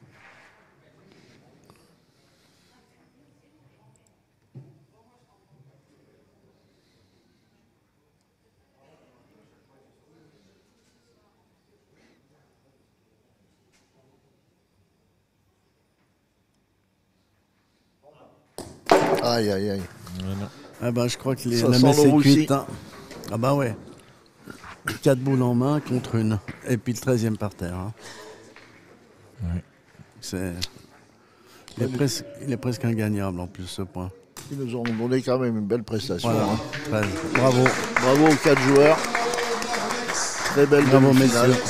Speaker 4: Aïe, aïe, aïe.
Speaker 1: Voilà.
Speaker 3: Ah bah, je crois que
Speaker 4: Ça
Speaker 3: la
Speaker 4: sent
Speaker 3: messe
Speaker 4: le
Speaker 3: est
Speaker 4: roussi.
Speaker 3: cuite. Hein. Ah bah ouais. 4 boules en main contre une. Et puis le 13e par terre. Hein.
Speaker 1: Ouais.
Speaker 3: Il est presque ingagnable en plus ce point.
Speaker 4: Ils nous ont donné quand même une belle prestation.
Speaker 3: Voilà,
Speaker 4: Hein.
Speaker 3: 13. Bravo.
Speaker 4: Bravo aux 4 joueurs. Très belle
Speaker 3: Bravo
Speaker 4: demi-finale.
Speaker 3: messieurs.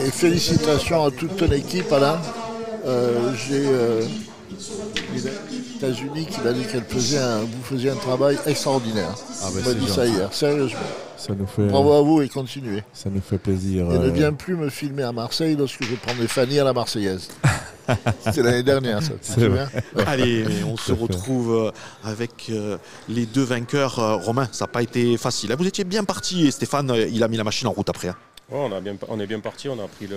Speaker 4: Et félicitations à toute ton équipe, Alain. J'ai les États-Unis qui m'a dit vous faisiez un travail extraordinaire.
Speaker 1: Ah bah,
Speaker 4: On m'a dit ça
Speaker 1: gentil.
Speaker 4: hier, sérieusement.
Speaker 1: Ça nous fait,
Speaker 4: Bravo à vous et continuez.
Speaker 1: ça nous fait plaisir.
Speaker 4: Et ne viens plus me filmer à Marseille lorsque je prendrai Fanny à la Marseillaise. C'était l'année dernière, ça. Tu te
Speaker 1: C'est
Speaker 4: souviens? Ouais.
Speaker 6: Allez, on se retrouve avec les deux vainqueurs. Romain, ça n'a pas été facile. Vous étiez bien parti et Stéphane, il a mis la machine en route après. Hein.
Speaker 9: Ouais, on est bien parti, on a pris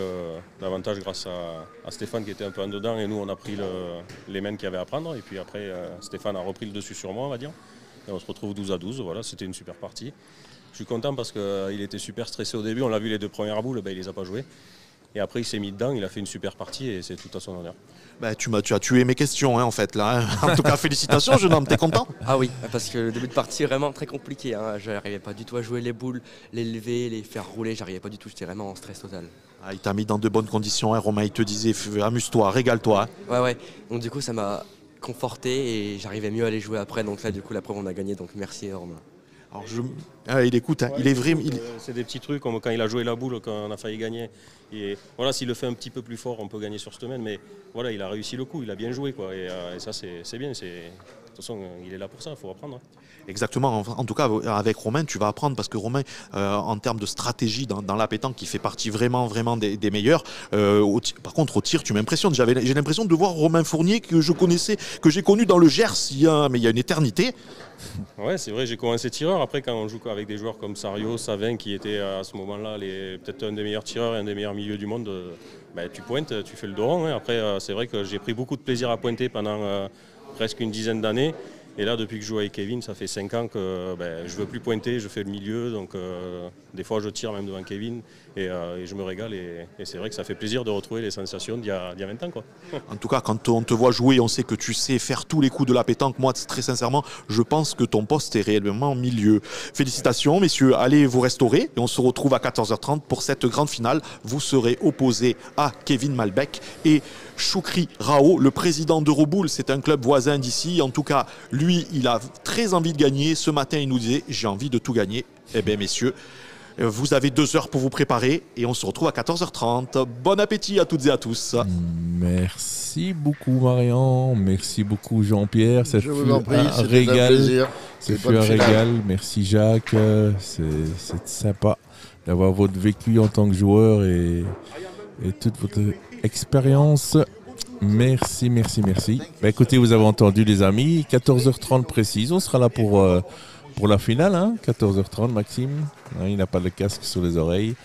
Speaker 9: l'avantage grâce à Stéphane qui était un peu en dedans et nous on a pris les mains qu'il y avait à prendre et puis après Stéphane a repris le dessus sur moi on va dire et on se retrouve 12-12, voilà c'était une super partie. Je suis content parce qu'il était super stressé au début, on l'a vu les 2 premières boules, ben, il les a pas jouées et après il s'est mis dedans, il a fait une super partie et c'est tout à son honneur.
Speaker 6: Bah, tu as tué mes questions hein, en fait là. Hein. En tout cas, félicitations, jeune homme, t'es content?
Speaker 10: Ah oui, parce que le début de partie est vraiment très compliqué. Hein. J'arrivais pas du tout à jouer les boules, les lever, les faire rouler. J'arrivais pas du tout. J'étais vraiment en stress total.
Speaker 6: Ah, il t'a mis dans de bonnes conditions. Hein. Romain, il te disait amuse-toi, régale-toi. Hein.
Speaker 10: Ouais. Donc du coup, ça m'a conforté et j'arrivais mieux à les jouer après. Donc là, du coup, la preuve, on a gagné. Donc merci Romain.
Speaker 6: Alors il écoute, hein, il est vrai.
Speaker 9: C'est des petits trucs comme quand il a joué la boule, quand on a failli gagner. Et voilà, s'il le fait un petit peu plus fort, on peut gagner sur cette semaine. Mais voilà, il a réussi le coup, il a bien joué. Quoi. Et ça, c'est bien. De toute façon, il est là pour ça, il faut apprendre. Hein.
Speaker 6: Exactement. En tout cas, avec Romain, tu vas apprendre parce que Romain, en termes de stratégie dans la pétanque, il fait partie vraiment des meilleurs. Par contre, au tir, tu m'impressionnes. J'ai l'impression de voir Romain Fournier que j'ai connu dans le Gers il y a une éternité.
Speaker 9: Ouais, c'est vrai, j'ai commencé tireur. Après, quand on joue avec des joueurs comme Sario, Savin, qui étaient à ce moment-là peut-être un des meilleurs tireurs et un des meilleurs milieux du monde, tu pointes, tu fais le dos rond. Hein. Après, c'est vrai que j'ai pris beaucoup de plaisir à pointer pendant presque une dizaine d'années. Et là, depuis que je joue avec Kevin, ça fait 5 ans que je ne veux plus pointer, je fais le milieu. Donc, des fois, je tire même devant Kevin et je me régale. Et c'est vrai que ça fait plaisir de retrouver les sensations d'il y a 20 ans. Quoi.
Speaker 6: En tout cas, quand on te voit jouer, on sait que tu sais faire tous les coups de la pétanque. Moi, très sincèrement, je pense que ton poste est réellement milieu. Félicitations, messieurs. Allez vous restaurer et on se retrouve à 14h30 pour cette grande finale. Vous serez opposés à Kevin Malbec et Choukri Rao, le président d'Euroboule. C'est un club voisin d'ici. En tout cas, lui, il a très envie de gagner. Ce matin, il nous disait « j'ai envie de tout gagner ». Eh bien, messieurs, vous avez 2 heures pour vous préparer et on se retrouve à 14h30. Bon appétit à toutes et à tous.
Speaker 1: Merci beaucoup Marion, merci beaucoup Jean-Pierre.
Speaker 4: Je vous en prie,
Speaker 1: un
Speaker 4: c'était un
Speaker 1: régal.
Speaker 4: plaisir.
Speaker 1: C'est
Speaker 4: bonne
Speaker 1: un
Speaker 4: finale.
Speaker 1: régal. Merci Jacques. C'est sympa d'avoir votre vécu en tant que joueur et toute votre expérience. Merci. Bah, écoutez, vous avez entendu les amis, 14h30 précise, on sera là pour la finale, hein, 14h30 Maxime, hein, il n'a pas de casque sur les oreilles.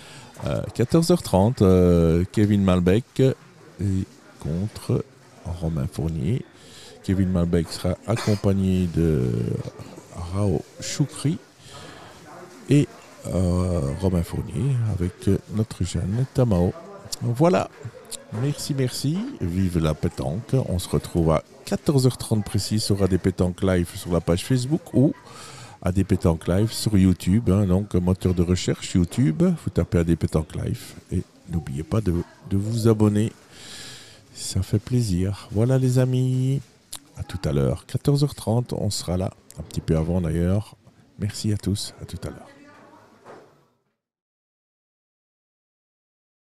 Speaker 1: 14h30, Kevin Malbec contre Romain Fournier. Kevin Malbec sera accompagné de Rao Choukri et Romain Fournier avec notre jeune Tamao. Voilà. Merci. Vive la pétanque. On se retrouve à 14h30 précis sur AD Pétanque Live sur la page Facebook ou AD Pétanque Live sur YouTube. Hein, donc, moteur de recherche YouTube. Vous tapez AD Pétanque Live. Et n'oubliez pas de vous abonner. Ça fait plaisir. Voilà les amis. À tout à l'heure. 14h30, on sera là. Un petit peu avant d'ailleurs. Merci à tous. À tout à l'heure.